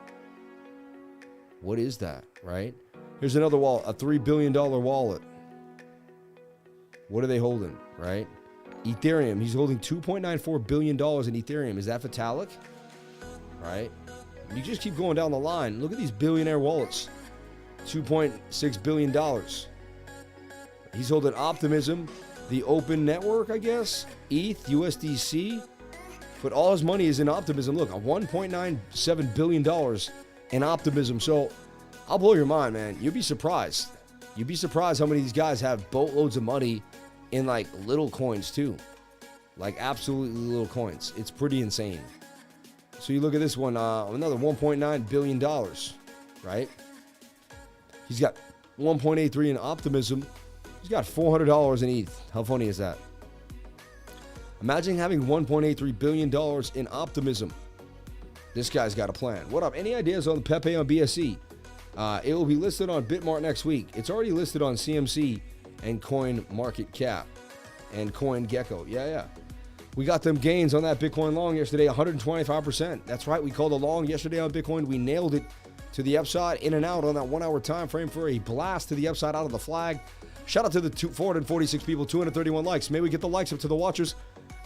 What is that, right? Here's another wallet, a $3 billion wallet. What are they holding, right? Ethereum, he's holding $2.94 billion in Ethereum. Is that Vitalik? Right? You just keep going down the line. Look at these billionaire wallets. $2.6 billion. He's holding Optimism, the open network, I guess. ETH, USDC. But all his money is in Optimism. Look, $1.97 billion in Optimism. So I'll blow your mind, man. You'd be surprised. You'd be surprised how many of these guys have boatloads of money in like little coins too. Like absolutely little coins. It's pretty insane. So you look at this one, another $1.9 billion, right? He's got 1.83 in Optimism. He's got $400 in ETH. How funny is that? Imagine having $1.83 billion in Optimism. This guy's got a plan. What up? Any ideas on Pepe on BSC? It will be listed on Bitmart next week. It's already listed on CMC and Coin Market Cap and CoinGecko. Yeah. We got them gains on that Bitcoin long yesterday, 125%. That's right. We called a long yesterday on Bitcoin. We nailed it to the upside, in and out on that 1 hour time frame for a blast to the upside out of the flag. Shout out to the 446 people, 231 likes. May we get the likes up to the watchers.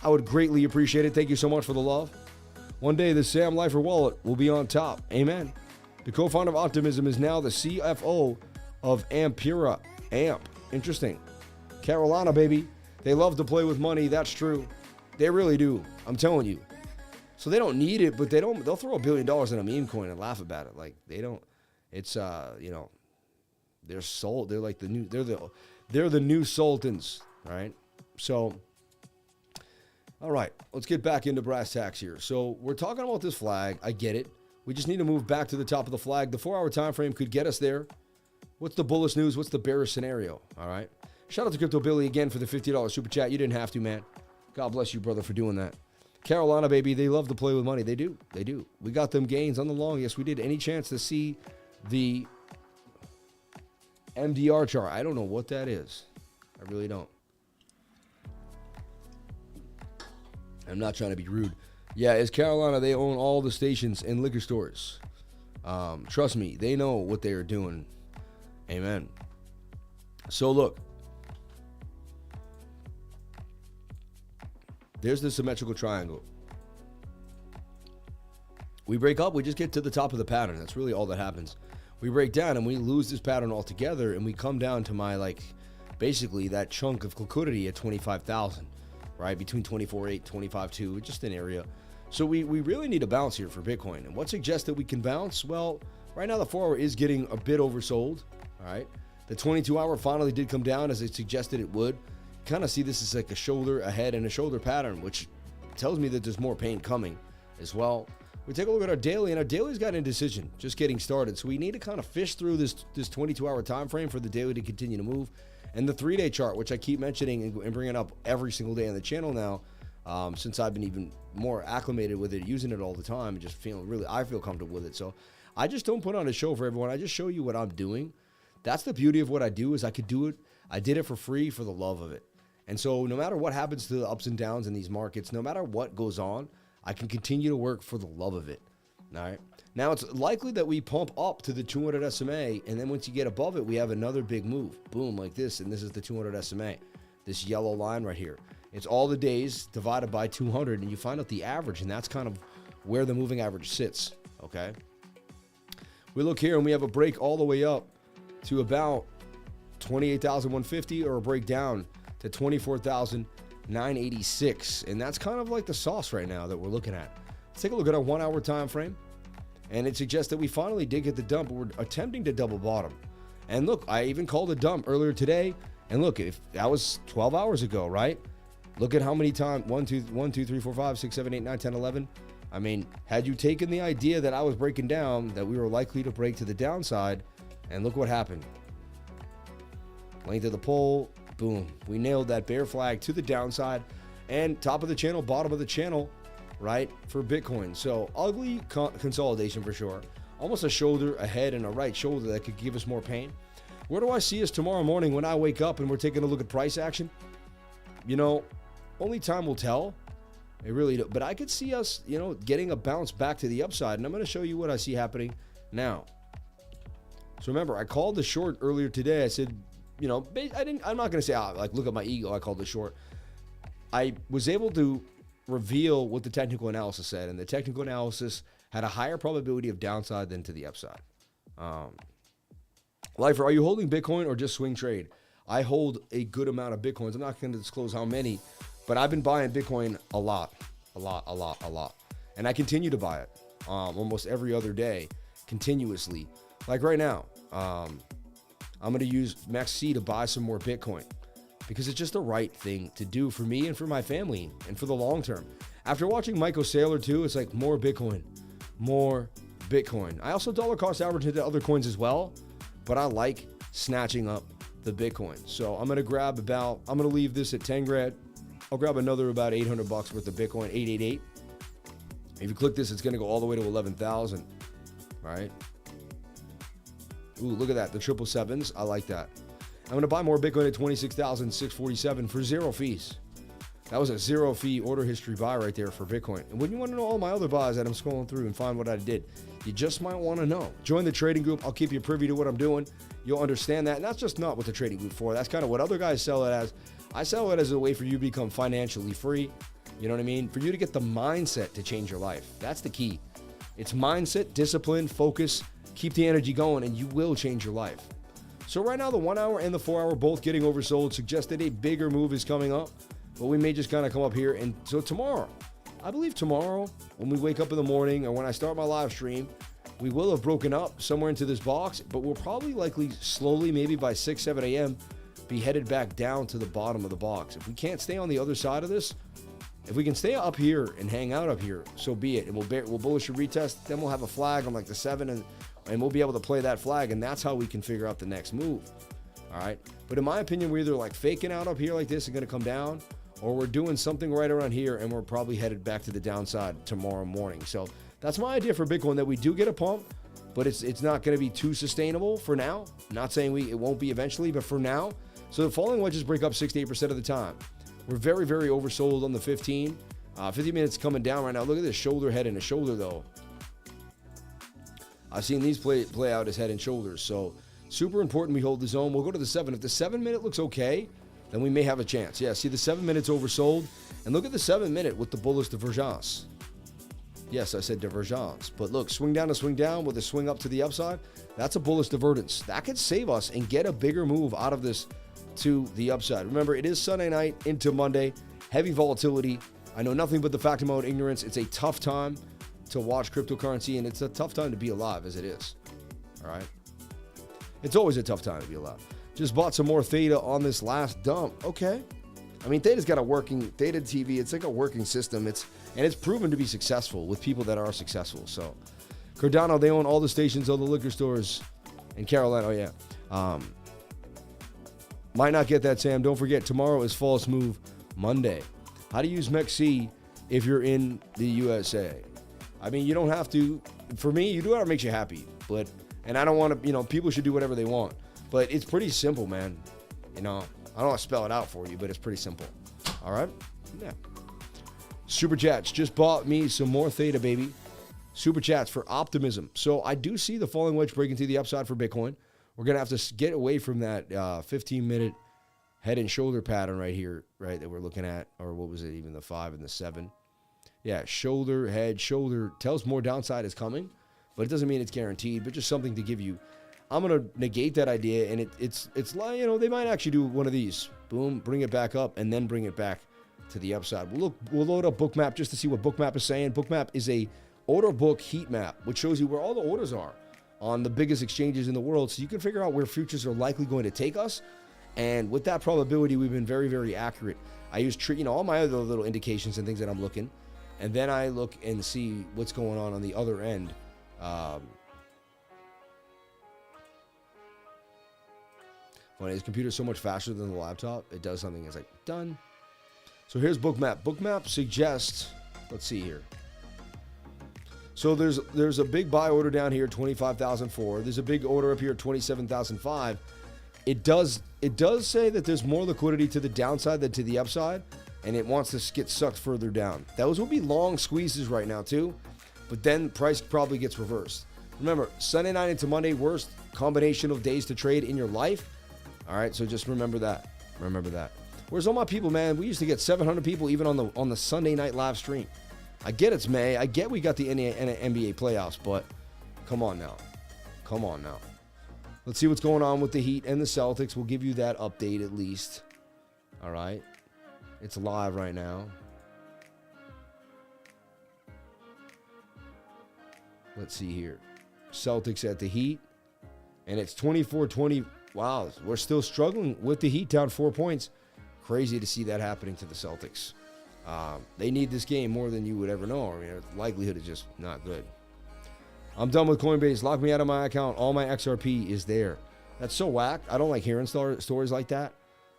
I would greatly appreciate it. Thank you so much for the love. One day, the Sam Lifer wallet will be on top. Amen. The co-founder of Optimism is now the CFO of Ampera. Amp. Interesting. Carolina, baby. They love to play with money. That's true. They really do. I'm telling you. So they don't need it, but they'll throw $1 billion in a meme coin and laugh about it. Like they don't. It's they're sold. They're like they're the new sultans, right? So, all right, let's get back into brass tacks here. So we're talking about this flag. I get it. We just need to move back to the top of the flag. The 4 hour time frame could get us there. What's the bullish news? What's the bearish scenario? All right. Shout out to Crypto Billy again for the $50 super chat. You didn't have to, man. God bless you, brother, for doing that. Carolina, baby, they love to play with money. They do. They do. We got them gains on the long. Yes, we did. Any chance to see the MDR chart? I don't know what that is. I really don't. I'm not trying to be rude. Yeah, it's Carolina. They own all the stations and liquor stores. Trust me, they know what they are doing. Amen. So look. There's the symmetrical triangle. We break up, we just get to the top of the pattern. That's really all that happens. We break down and we lose this pattern altogether, and we come down to my, basically that chunk of liquidity at 25,000, right? Between 24.8, 25.2, just an area. So we really need a bounce here for Bitcoin. And what suggests that we can bounce? Well, right now the 4 hour is getting a bit oversold, all right? The 22 hour finally did come down as it suggested it would. Kind of see this as like a shoulder, a head, and a shoulder pattern, which tells me that there's more pain coming as well. We take a look at our daily, and our daily's got indecision, just getting started. So we need to kind of fish through this 22-hour time frame for the daily to continue to move. And the 3-day chart, which I keep mentioning and bringing up every single day on the channel now, since I've been even more acclimated with it, using it all the time, and just feeling I feel comfortable with it. So I just don't put on a show for everyone. I just show you what I'm doing. That's the beauty of what I do, is I could do it. I did it for free for the love of it. And so no matter what happens to the ups and downs in these markets, no matter what goes on, I can continue to work for the love of it. All right. Now, it's likely that we pump up to the 200 SMA, and then once you get above it, we have another big move. Boom, like this, and this is the 200 SMA, this yellow line right here. It's all the days divided by 200, and you find out the average, and that's kind of where the moving average sits, okay? We look here, and we have a break all the way up to about 28,150, or a break down to 24,986, and that's kind of like the sauce right now that we're looking at. Let's take a look at our 1 hour time frame, and it suggests that we finally did get the dump, but we're attempting to double bottom. And look, I even called a dump earlier today, and look, if that was 12 hours ago, right? Look at how many times, 1, 2, 3, 4, 5, 6, 7, 8, 9, 10, 11. I mean, had you taken the idea that I was breaking down, that we were likely to break to the downside, and look what happened. Length of the pole, boom. We nailed that bear flag to the downside, and top of the channel, bottom of the channel, right, for Bitcoin. So ugly consolidation for sure. Almost a shoulder, a head, and a right shoulder that could give us more pain. Where do I see us tomorrow morning when I wake up and we're taking a look at price action? You know, only time will tell. It really do. But I could see us, getting a bounce back to the upside, and I'm going to show you what I see happening now. So remember, I called the short earlier today. I said, I'm not going to say, look at my ego, I called the short. I was able to reveal what the technical analysis said, and the technical analysis had a higher probability of downside than to the upside. Lifer, are you holding Bitcoin or just swing trade? I hold a good amount of Bitcoins. I'm not going to disclose how many, but I've been buying Bitcoin a lot. And I continue to buy it almost every other day, continuously. Like right now, I'm going to use MEXC to buy some more Bitcoin. because it's just the right thing to do for me and for my family and for the long term. After watching Michael Saylor too, it's like more Bitcoin, more Bitcoin. I also dollar cost average into other coins as well, but I like snatching up the Bitcoin. So I'm going to leave this at 10 grand. I'll grab another about 800 bucks worth of Bitcoin, 888. If you click this, it's going to go all the way to 11,000. All right. Ooh, look at that. The 777s. I like that. I'm going to buy more Bitcoin at 26,647 for 0 fees. That was a 0 fee order history buy right there for Bitcoin. And when you want to know all my other buys that I'm scrolling through and find what I did, you just might want to know. Join the trading group. I'll keep you privy to what I'm doing. You'll understand that. And that's just not what the trading group for. That's kind of what other guys sell it as. I sell it as a way for you to become financially free. You know what I mean? For you to get the mindset to change your life. That's the key. It's mindset, discipline, focus, keep the energy going, and you will change your life. So right now, the 1 hour and the 4 hour both getting oversold, suggested a bigger move is coming up, but we may just kind of come up here. And so tomorrow, I believe tomorrow, when we wake up in the morning or when I start my live stream, we will have broken up somewhere into this box, but we'll probably likely slowly, maybe by 6, 7 a.m., be headed back down to the bottom of the box. If we can't stay on the other side of this, if we can stay up here and hang out up here, so be it. And we'll bullish a retest, then we'll have a flag on like the 7, and we'll be able to play that flag, and that's how we can figure out the next move. All right? But in my opinion, we're either like faking out up here like this and going to come down, or we're doing something right around here, and we're probably headed back to the downside tomorrow morning. So that's my idea for Bitcoin, that we do get a pump, but it's not going to be too sustainable for now. Not saying it won't be eventually, but for now. So the falling wedges break up 68% of the time. We're very, very oversold on the 15. 50 minutes coming down right now. Look at this shoulder, head, and a shoulder, though. I've seen these play out as head and shoulders. So super important we hold the zone. We'll go to the 7. If the 7 minute looks okay, then we may have a chance. Yeah, see the 7 minutes oversold. And look at the 7 minute with the bullish divergence. Yes, I said divergence. But look, swing down to swing down with a swing up to the upside. That's a bullish divergence. That could save us and get a bigger move out of this to the upside. Remember, it is Sunday night into Monday. Heavy volatility. I know nothing but the fact of my own ignorance. It's a tough time to watch cryptocurrency, and it's a tough time to be alive as it is. All right? It's always a tough time to be alive. Just bought some more Theta on this last dump. Okay. I mean, Theta's got a working, Theta TV, it's like a working system. It's proven to be successful with people that are successful. So, Cardano, they own all the stations, all the liquor stores in Carolina. Oh, yeah. Might not get that, Sam. Don't forget, tomorrow is False Move Monday. How to use MEXC if you're in the USA. I mean, you don't have to. For me, you do whatever makes you happy. And I don't want to, people should do whatever they want. But it's pretty simple, man. I don't want to spell it out for you, but it's pretty simple. All right? Yeah. Super chats. Just bought me some more Theta, baby. Super chats for optimism. So I do see the falling wedge breaking to the upside for Bitcoin. We're going to have to get away from that 15-minute head and shoulder pattern right here, right, that we're looking at. Or what was it, even the 5 and the 7. Yeah, shoulder, head, shoulder. Tells more downside is coming, but it doesn't mean it's guaranteed, but just something to give you. I'm going to negate that idea, and it's like, they might actually do one of these. Boom, bring it back up, and then bring it back to the upside. We'll load up Bookmap just to see what Bookmap is saying. Bookmap is a order book heat map, which shows you where all the orders are on the biggest exchanges in the world, so you can figure out where futures are likely going to take us. And with that probability, we've been very, very accurate. I use all my other little indications and things that I'm looking, and then I look and see what's going on the other end. When his computer's so much faster than the laptop, it does something. It's like, done. So here's Bookmap. Bookmap suggests, let's see here. So there's a big buy order down here, 25,004. There's a big order up here, 27,005. It does say that there's more liquidity to the downside than to the upside, and it wants to get sucked further down. Those will be long squeezes right now too, but then price probably gets reversed. Remember, Sunday night into Monday, worst combination of days to trade in your life. All right, so just remember that. Remember that. Where's all my people, man? We used to get 700 people even on the Sunday night live stream. I get it's May. I get we got the NBA playoffs, but come on now. Come on now. Let's see what's going on with the Heat and the Celtics. We'll give you that update at least. All right. It's live right now. Let's see here. Celtics at the Heat. And it's 24-20. Wow, we're still struggling with the Heat down 4 points. Crazy to see that happening to the Celtics. They need this game more than you would ever know. I mean, the likelihood is just not good. I'm done with Coinbase. Lock me out of my account. All my XRP is there. That's so whack. I don't like hearing stories like that.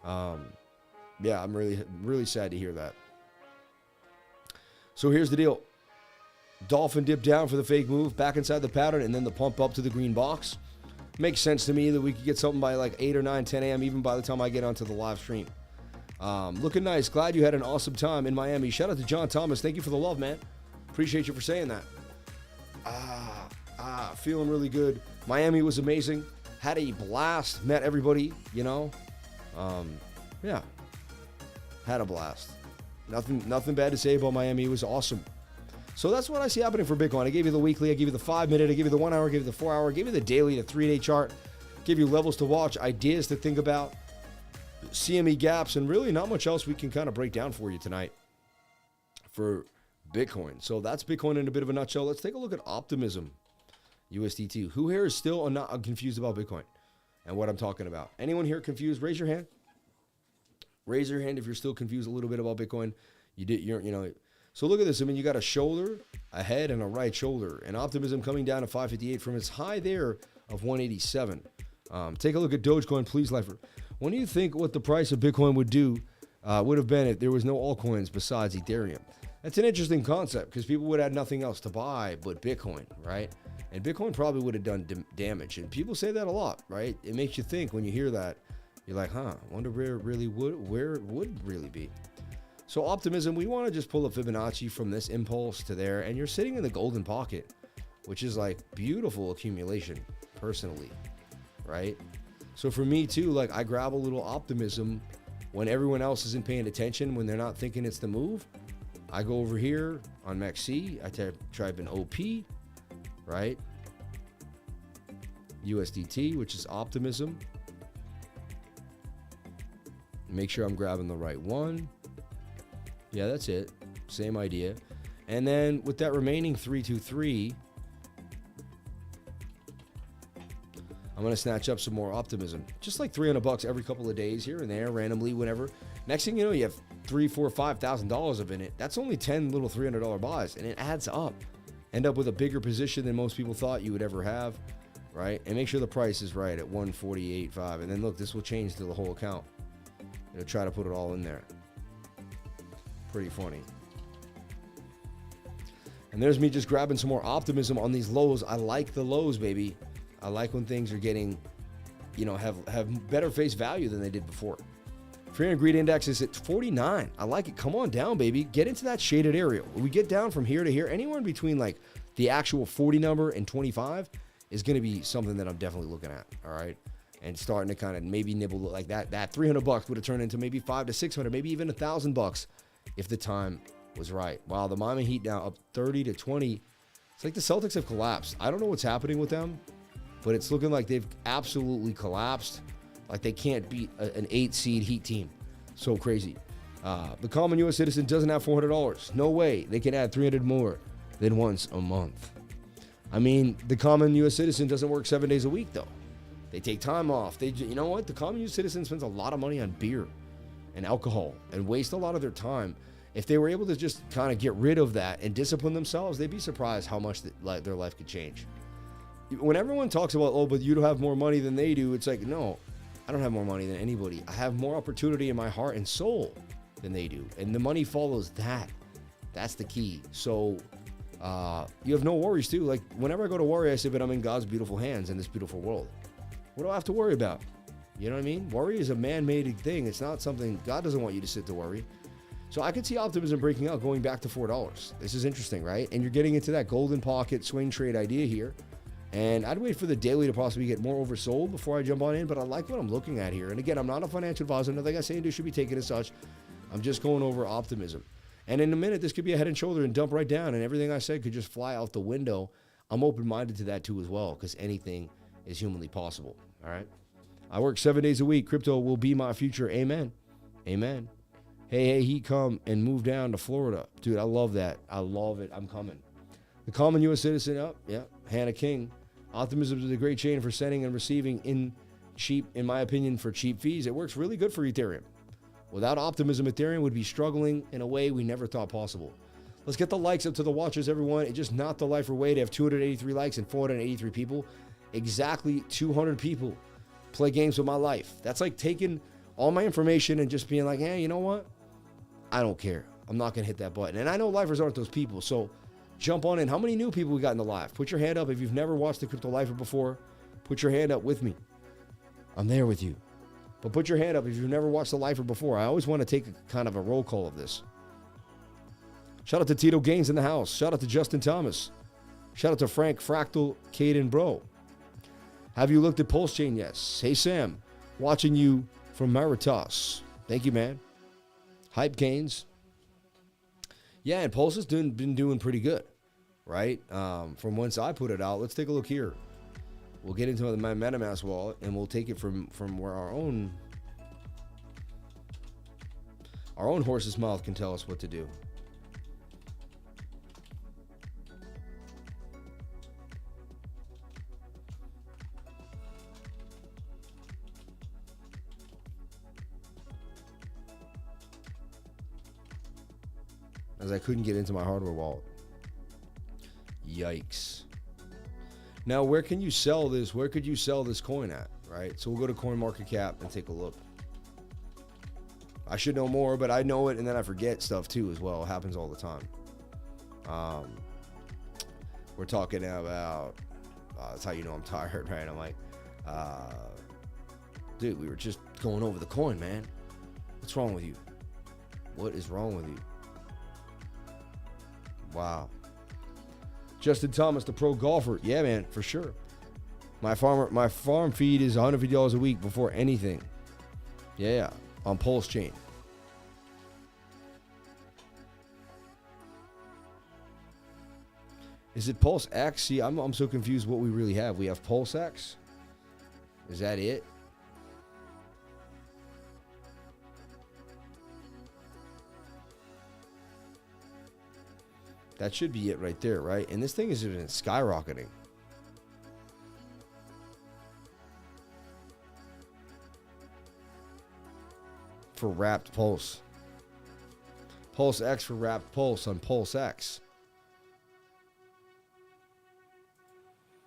Yeah, I'm really sad to hear that. So here's the deal. Dolphin dip down for the fake move, back inside the pattern, and then the pump up to the green box. Makes sense to me that we could get something by like 8 or 9, 10 a.m., even by the time I get onto the live stream. Looking nice. Glad you had an awesome time in Miami. Shout out to John Thomas. Thank you for the love, man. Appreciate you for saying that. Feeling really good. Miami was amazing. Had a blast. Met everybody, you know. Yeah. Had a blast. Nothing bad to say about Miami. It was awesome. So that's what I see happening for Bitcoin. I gave you the weekly, I gave you the 5-minute, I gave you the 1 hour, I gave you the 4 hour, I gave you the daily, the 3-day chart, give you levels to watch, ideas to think about, CME gaps, and really not much else we can kind of break down for you tonight for Bitcoin. So that's Bitcoin in a bit of a nutshell. Let's take a look at Optimism USDT. Who here is still not confused about Bitcoin and what I'm talking about? Anyone here confused? Raise your hand. Raise your hand if you're still confused a little bit about Bitcoin. So look at this. I mean, you got a shoulder, a head, and a right shoulder. And Optimism coming down to 558 from its high there of 187. Take a look at Dogecoin, please, Lifer. When do you think what the price of Bitcoin would have been if there was no altcoins besides Ethereum? That's an interesting concept because people would have really else to buy but Bitcoin, right? And Bitcoin probably would have done damage. And people say that a lot, right? It makes you think when you hear that. You're like, wonder where it would really be. So Optimism, we want to just pull a Fibonacci from this impulse to there, and you're sitting in the golden pocket, which is like beautiful accumulation, personally, right? So for me too, like I grab a little Optimism when everyone else isn't paying attention, when they're not thinking it's the move. I go over here on MEXC, I type in OP, right? USDT, which is Optimism. Make sure I'm grabbing the right one. Yeah, that's it. Same idea. And then with that remaining 323, I'm going to snatch up some more Optimism. Just like $300 every couple of days here and there, randomly, whenever. Next thing you know, you have $3,000, $4,000, $5,000 of in it. That's only 10 little $300 buys, and it adds up. End up with a bigger position than most people thought you would ever have, right? And make sure the price is right at 148.5. And then look, this will change to the whole account. Try to put it all in there. Pretty funny. And there's me just grabbing some more Optimism on these lows. I like the lows, baby. I like when things are getting, have better face value than they did before. Free and greed index is at 49. I like it. Come on down, baby. Get into that shaded area. When we get down from here to here, anywhere in between like the actual 40 number and 25 is going to be something that I'm definitely looking at. All right. And starting to kind of maybe nibble like that. That $300 would have turned into maybe $500 to $600, maybe even $1,000 if the time was right. Wow, the Miami Heat now up 30 to 20. It's like the Celtics have collapsed. I don't know what's happening with them, but it's looking like they've absolutely collapsed. Like they can't beat an 8-seed Heat team. So crazy. The common U.S. citizen doesn't have $400. No way. They can add $300 more than once a month. I mean, the common U.S. citizen doesn't work 7 days a week, though. They take time off. You know what? The common U.S. citizen spends a lot of money on beer and alcohol and waste a lot of their time. If they were able to just kind of get rid of that and discipline themselves, they'd be surprised how much their life could change. When everyone talks about, but you don't have more money than they do, it's like, no, I don't have more money than anybody. I have more opportunity in my heart and soul than they do. And the money follows that. That's the key. So you have no worries too. Like whenever I go to worry, I say, but I'm in God's beautiful hands in this beautiful world. What do I have to worry about? You know what I mean? Worry is a man-made thing. It's not something, God doesn't want you to sit to worry. So I could see Optimism breaking out, going back to $4. This is interesting, right? And you're getting into that golden pocket swing trade idea here. And I'd wait for the daily to possibly get more oversold before I jump on in, but I like what I'm looking at here. And again, I'm not a financial advisor. Nothing I say and do should be taken as such. I'm just going over Optimism. And in a minute, this could be a head and shoulder and dump right down, and everything I said could just fly out the window. I'm open-minded to that too as well, because anything is humanly possible. All right. I work 7 days a week. Crypto will be my future. Amen. Amen. Hey, Heat, come and move down to Florida. Dude, I love that. I love it. I'm coming. The common U.S. citizen up. Yeah. Hannah King. Optimism is a great chain for sending and receiving in my opinion, for cheap fees. It works really good for Ethereum. Without optimism, Ethereum would be struggling in a way we never thought possible. Let's get the likes up to the watchers, everyone. It just knocked the lifer away to have 283 likes and 483 people. Exactly 200 people play games with my life. That's like taking all my information and just being like, hey, you know what? I don't care. I'm not going to hit that button. And I know lifers aren't those people, so jump on in. How many new people we got in the live? Put your hand up if you've never watched the Crypto Lifer before. Put your hand up with me. I'm there with you. But put your hand up if you've never watched the Lifer before. I always want to take a kind of a roll call of this. Shout out to Tito Gaines in the house. Shout out to Justin Thomas. Shout out to Frank Fractal Caden Bro. Have you looked at Pulse Chain? Yes. Hey Sam, watching you from Maritas. Thank you, man. Hype Gaines. Yeah, and Pulse has been doing pretty good, right? From whence I put it out. Let's take a look here. We'll get into my MetaMask wallet, and we'll take it from where our own horse's mouth can tell us what to do. As I couldn't get into my hardware wallet. Yikes. Now, where can you sell this? Where could you sell this coin at, right? So we'll go to CoinMarketCap and take a look. I should know more, but I know it and then I forget stuff too as well. It happens all the time. We're talking about, that's how you know I'm tired, right? I'm like, dude, we were just going over the coin, man. What's wrong with you? What is wrong with you? Wow. Justin Thomas, the pro golfer. Yeah, man, for sure. My farm feed is $150 a week before anything. Yeah, on Pulse Chain. Is it Pulse X? See, I'm so confused what we really have. We have Pulse X? Is that it? That should be it right there, right? And this thing has been skyrocketing. For wrapped Pulse. Pulse X for wrapped Pulse on Pulse X.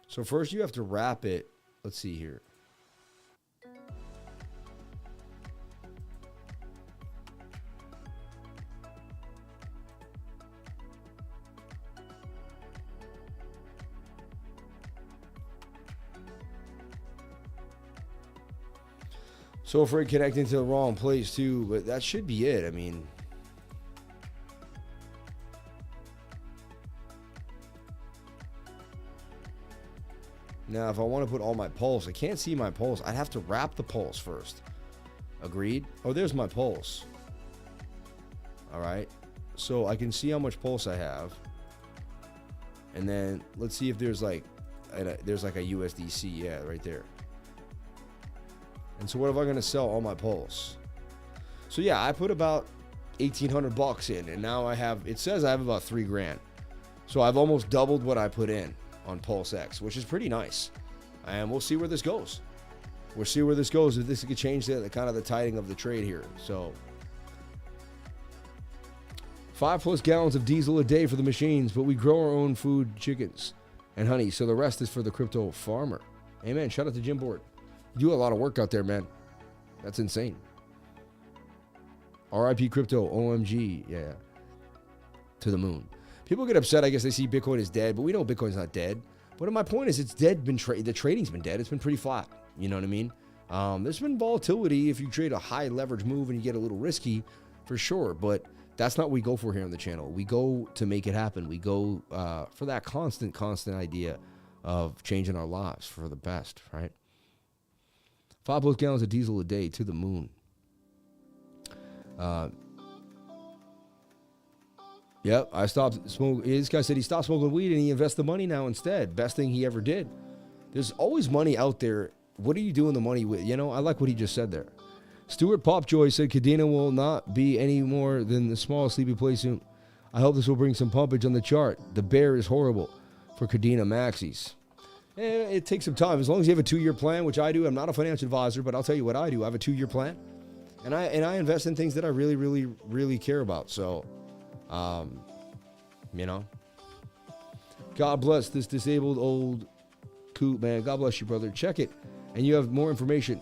So first you have to wrap it. Let's see here. So afraid connecting to the wrong place too, but that should be it. I mean, now if I want to put all my pulse, I can't see my pulse. I'd have to wrap the pulse first. Agreed? Oh, there's my pulse. All right. So I can see how much pulse I have. And then let's see if there's like a USDC. Yeah, right there. And so what if I'm going to sell all my pulse? So yeah, I put about $1,800 in, and now I have, it says I have about $3,000. So I've almost doubled what I put in on Pulse X, which is pretty nice. And we'll see where this goes. We'll see where this goes. If this could change the kind of the tiding of the trade here. So 5+ gallons of diesel a day for the machines, but we grow our own food, chickens and honey. So the rest is for the crypto farmer. Amen. Shout out to Jim Board. You do a lot of work out there, man. That's insane. RIP crypto, OMG, yeah. To the moon. People get upset, I guess they see Bitcoin is dead, but we know Bitcoin's not dead. But my point is it's dead, the trading's been dead. It's been pretty flat, you know what I mean? There's been volatility if you trade a high leverage move and you get a little risky, for sure. But that's not what we go for here on the channel. We go to make it happen. We go for that constant idea of changing our lives for the best, right? 5+ gallons of diesel a day to the moon. Yep, I stopped smoking. This guy said he stopped smoking weed and he invests the money now instead. Best thing he ever did. There's always money out there. What are you doing the money with? You know, I like what he just said there. Stuart Popjoy said Cadena will not be any more than the small sleepy play soon. I hope this will bring some pumpage on the chart. The bear is horrible for Cadena maxis. It takes some time. As long as you have a 2-year plan, which I do. I'm not a financial advisor, but I'll tell you what I do. I have a 2-year plan. And I invest in things that I really, really, really care about. So, you know, God bless this disabled old coot, man. God bless you, brother. Check it, and you have more information.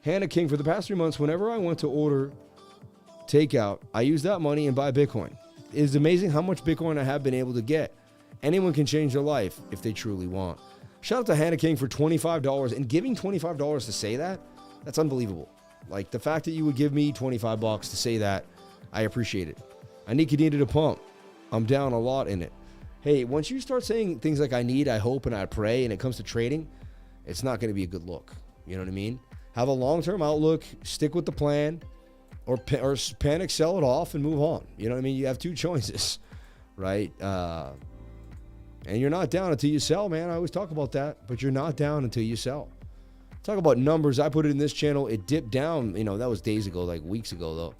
Hannah King, for the past 3 months, whenever I went to order takeout, I use that money and buy Bitcoin. It's amazing how much Bitcoin I have been able to get. Anyone can change their life if they truly want. Shout out to Hannah King for $25, and giving $25 to say that, that's unbelievable. Like, the fact that you would give me $25 to say that, I appreciate it. I needed a pump. I'm down a lot in it. Hey, once you start saying things like I need, I hope, and I pray, and it comes to trading, it's not going to be a good look. You know what I mean? Have a long-term outlook, stick with the plan, or panic, sell it off, and move on. You know what I mean? You have two choices, right? And you're not down until you sell, man. I always talk about that, but you're not down until you sell. Talk about numbers. I put it in this channel. It dipped down, you know, that was days ago, like weeks ago, though.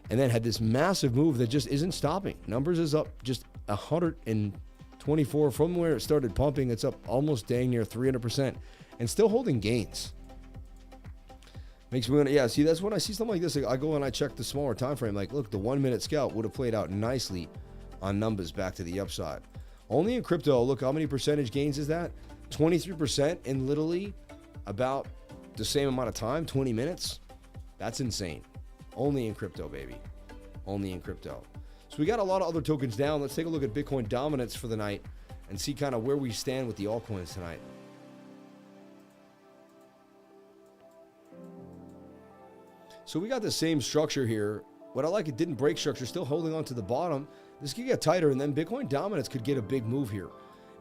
And then had this massive move that just isn't stopping. Numbers is up just 124 from where it started pumping. It's up almost dang near 300% and still holding gains. Makes me want to, yeah, see, that's when I see something like this. Like, I go and I check the smaller time frame. Like, look, the 1 minute scalp would have played out nicely on numbers back to the upside. Only in crypto, look, how many percentage gains is that? 23% in literally about the same amount of time, 20 minutes. That's insane. Only in crypto, baby. Only in crypto. So we got a lot of other tokens down. Let's take a look at Bitcoin dominance for the night and see kind of where we stand with the altcoins tonight. So we got the same structure here. What I like, it didn't break structure, still holding on to the bottom. This could get tighter, and then Bitcoin dominance could get a big move here.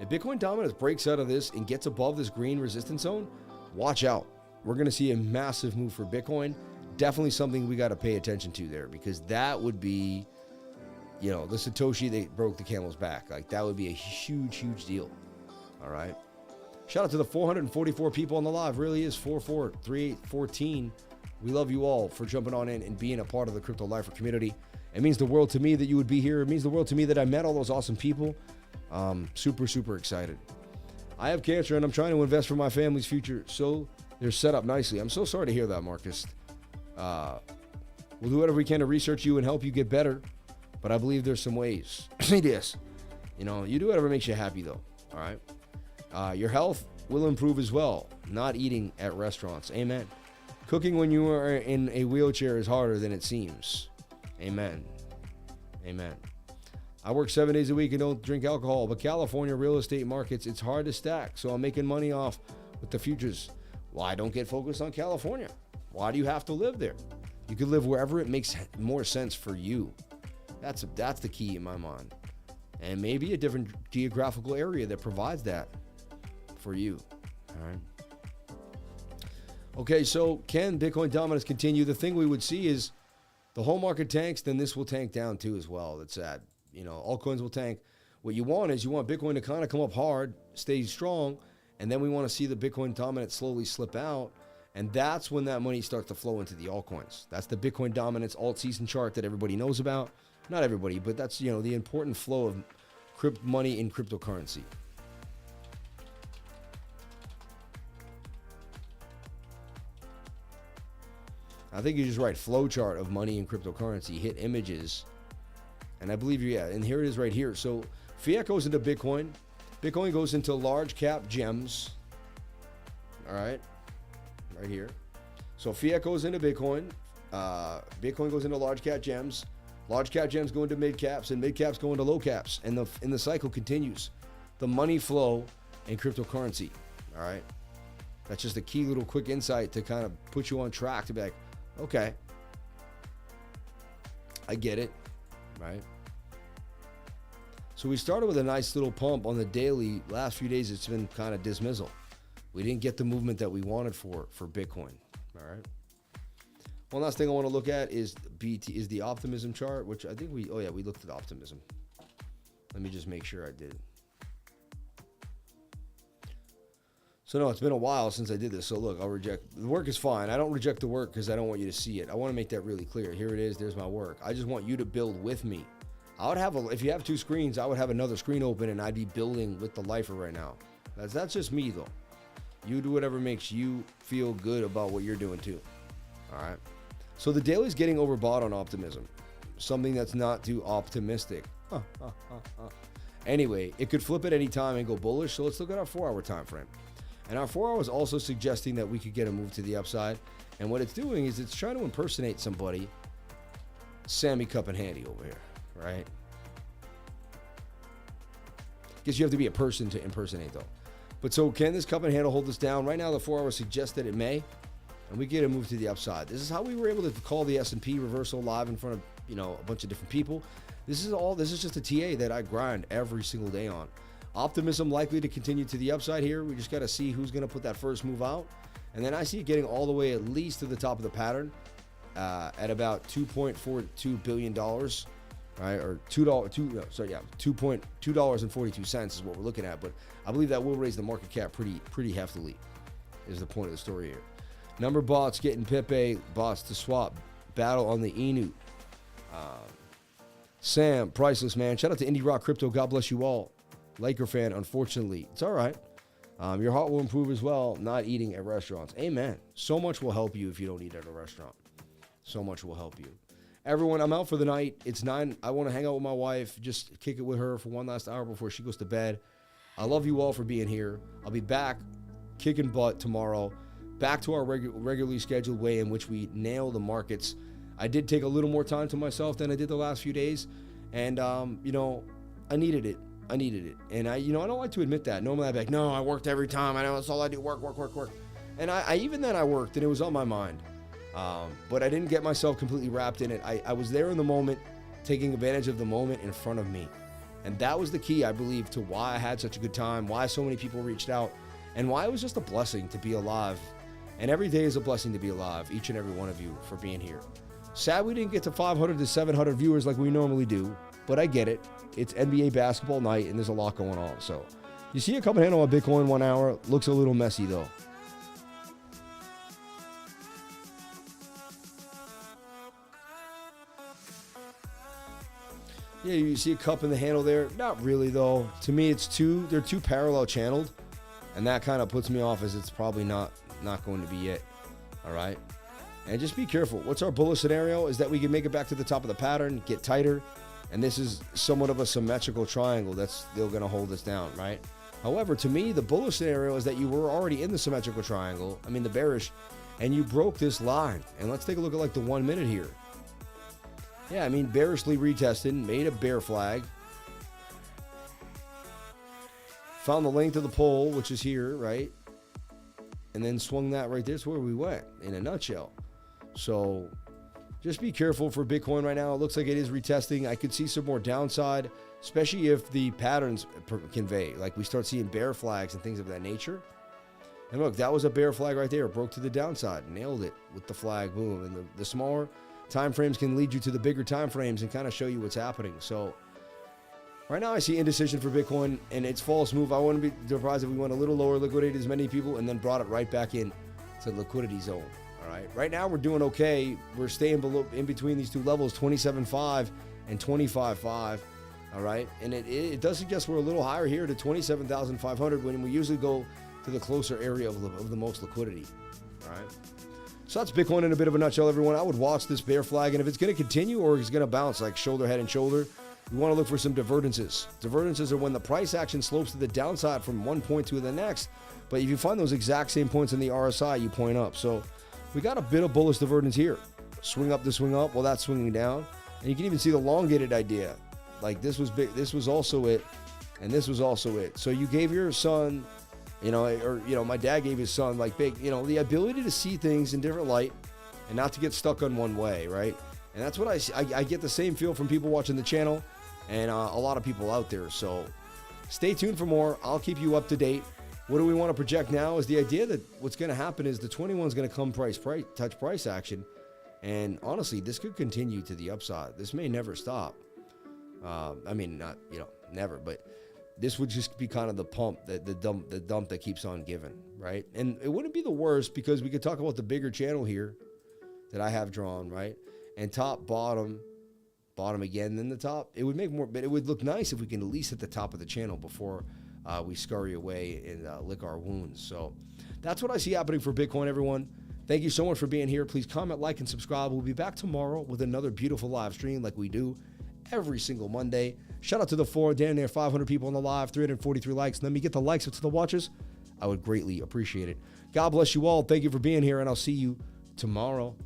If Bitcoin dominance breaks out of this and gets above this green resistance zone, watch out. We're going to see a massive move for Bitcoin. Definitely something we got to pay attention to there, because that would be, you know, the Satoshi that broke the camel's back. Like, that would be a huge, huge deal. All right. Shout out to the 444 people on the live. Really is 443814. We love you all for jumping on in and being a part of the Crypto Lifer community. It means the world to me that you would be here. It means the world to me that I met all those awesome people. Super, super excited. I have cancer and I'm trying to invest for my family's future, so they're set up nicely. I'm so sorry to hear that, Marcus. We'll do whatever we can to research you and help you get better, but I believe there's some ways. Yes. You know, you do whatever makes you happy, though. All right. Your health will improve as well. Not eating at restaurants. Amen. Cooking when you are in a wheelchair is harder than it seems. Amen. Amen. I work 7 days a week and don't drink alcohol, but California real estate markets, it's hard to stack, so I'm making money off with the futures. Why don't get focused on California? Why do you have to live there? You can live wherever it makes more sense for you. That's the key in my mind. And maybe a different geographical area that provides that for you. All right. Okay, so can Bitcoin dominance continue? The thing we would see is the whole market tanks, then this will tank down too as well. That's sad. You know, altcoins will tank. What you want is you want Bitcoin to kind of come up hard, stay strong, and then we want to see the Bitcoin dominance slowly slip out. And that's when that money starts to flow into the altcoins. That's the Bitcoin dominance alt season chart that everybody knows about. Not everybody, but that's, you know, the important flow of money in cryptocurrency. I think you just write flow chart of money in cryptocurrency, hit images, and I believe yeah, and here it is right here. So fiat goes into Bitcoin. Bitcoin goes into large cap gems. All right. Right here. So fiat goes into Bitcoin. Bitcoin goes into large cap gems. Large cap gems go into mid caps, and mid caps go into low caps. And the cycle continues. The money flow in cryptocurrency. All right. That's just a key little quick insight to kind of put you on track to be like, okay, I get it. Right. So we started with a nice little pump on the daily. Last few days, it's been kind of dismissal. We didn't get the movement that we wanted for Bitcoin. All right. One last thing I want to look at is the optimism chart, which I think we looked at optimism. Let me just make sure I did. So no, it's been a while since I did this. So look, I'll reject. The work is fine. I don't reject the work because I don't want you to see it. I want to make that really clear. Here it is. There's my work. I just want you to build with me. I would have if you have two screens, I would have another screen open and I'd be building with the lifer right now. That's just me though. You do whatever makes you feel good about what you're doing too. All right. So the daily's getting overbought on optimism. Something that's not too optimistic. Anyway, it could flip at any time and go bullish. So let's look at our 4-hour time frame. And our 4 hour is also suggesting that we could get a move to the upside. And what it's doing is it's trying to impersonate somebody. Sammy Cup and Handy over here, right? Guess you have to be a person to impersonate though. But so can this cup and handle hold us down? Right now the 4 hour suggests that it may. And we get a move to the upside. This is how we were able to call the S&P reversal live in front of, you know, a bunch of different people. This is just a TA that I grind every single day on. Optimism likely to continue to the upside here. We just got to see who's going to put that first move out. And then I see it getting all the way at least to the top of the pattern at about $2.42 billion, right? Or $2.42 is what we're looking at. But I believe that will raise the market cap pretty heftily is the point of the story here. Number bots getting Pepe bots to swap. Battle on the Inu. Sam, priceless, man. Shout out to Indie Rock Crypto. God bless you all. Laker fan, unfortunately. It's all right. Your heart will improve as well, not eating at restaurants. Amen. So much will help you if you don't eat at a restaurant. So much will help you. Everyone, I'm out for the night. It's 9. I want to hang out with my wife, just kick it with her for one last hour before she goes to bed. I love you all for being here. I'll be back kicking butt tomorrow. Back to our regularly scheduled way in which we nail the markets. I did take a little more time to myself than I did the last few days. And, you know, I needed it. And I don't like to admit that. Normally I'd be like, no, I worked every time. I know that's all I do, work. And I even then I worked and it was on my mind. But I didn't get myself completely wrapped in it. I was there in the moment, taking advantage of the moment in front of me. And that was the key, I believe, to why I had such a good time, why so many people reached out, and why it was just a blessing to be alive. And every day is a blessing to be alive, each and every one of you for being here. Sad we didn't get to 500 to 700 viewers like we normally do, but I get it. It's NBA basketball night and there's a lot going on. So you see a cup and handle on Bitcoin 1 hour. Looks a little messy though. Yeah, you see a cup in the handle there. Not really though. To me, they're two parallel channeled, and that kind of puts me off as it's probably not going to be it. All right. And just be careful. What's our bullish scenario is that we can make it back to the top of the pattern, get tighter. And this is somewhat of a symmetrical triangle that's still going to hold us down, right? However, to me, the bullish scenario is that you were already in the symmetrical triangle. I mean, the bearish, and you broke this line. And let's take a look at like the 1 minute here. Yeah, I mean, bearishly retested, made a bear flag. Found the length of the pole, which is here, right? And then swung that right there. That's where we went in a nutshell. So just be careful for Bitcoin right now. It looks like it is retesting. I could see some more downside, especially if the patterns convey. Like we start seeing bear flags and things of that nature. And look, that was a bear flag right there. Broke to the downside. Nailed it with the flag. Boom. And the smaller time frames can lead you to the bigger time frames and kind of show you what's happening. So right now I see indecision for Bitcoin and its false move. I wouldn't be surprised if we went a little lower, liquidated as many people, and then brought it right back in to the liquidity zone. All right. Right now we're doing okay. We're staying below in between these two levels, 27.5 and 25.5. All right. And it does suggest we're a little higher here to 27,500 when we usually go to the closer area of the most liquidity. All right. So that's Bitcoin in a bit of a nutshell, everyone. I would watch this bear flag, and if it's going to continue or it's going to bounce like shoulder, head, and shoulder, we want to look for some divergences. Divergences are when the price action slopes to the downside from one point to the next. But if you find those exact same points in the RSI, you point up. So we got a bit of bullish divergence here. Swing up to swing up. Well, that's swinging down. And you can even see the elongated idea. Like this was big. This was also it. And this was also it. So you gave your son, my dad gave his son like big, the ability to see things in different light and not to get stuck on one way, right? And that's what I get the same feel from people watching the channel and a lot of people out there. So stay tuned for more. I'll keep you up to date. What do we want to project now is the idea that what's going to happen is the 21 is going to come touch price action. And honestly, this could continue to the upside. This may never stop. Never, but this would just be kind of the pump, the dump that keeps on giving, right? And it wouldn't be the worst because we could talk about the bigger channel here that I have drawn, right? And top, bottom again, then the top. It would make more, but it would look nice if we can at least hit the top of the channel before we scurry away and lick our wounds. So that's what I see happening for Bitcoin, everyone. Thank you so much for being here. Please comment, like, and subscribe. We'll be back tomorrow with another beautiful live stream like we do every single Monday. Shout out to the 4, damn near 500 people on the live, 343 likes. Let me get the likes up to the watchers. I would greatly appreciate it. God bless you all. Thank you for being here, and I'll see you tomorrow.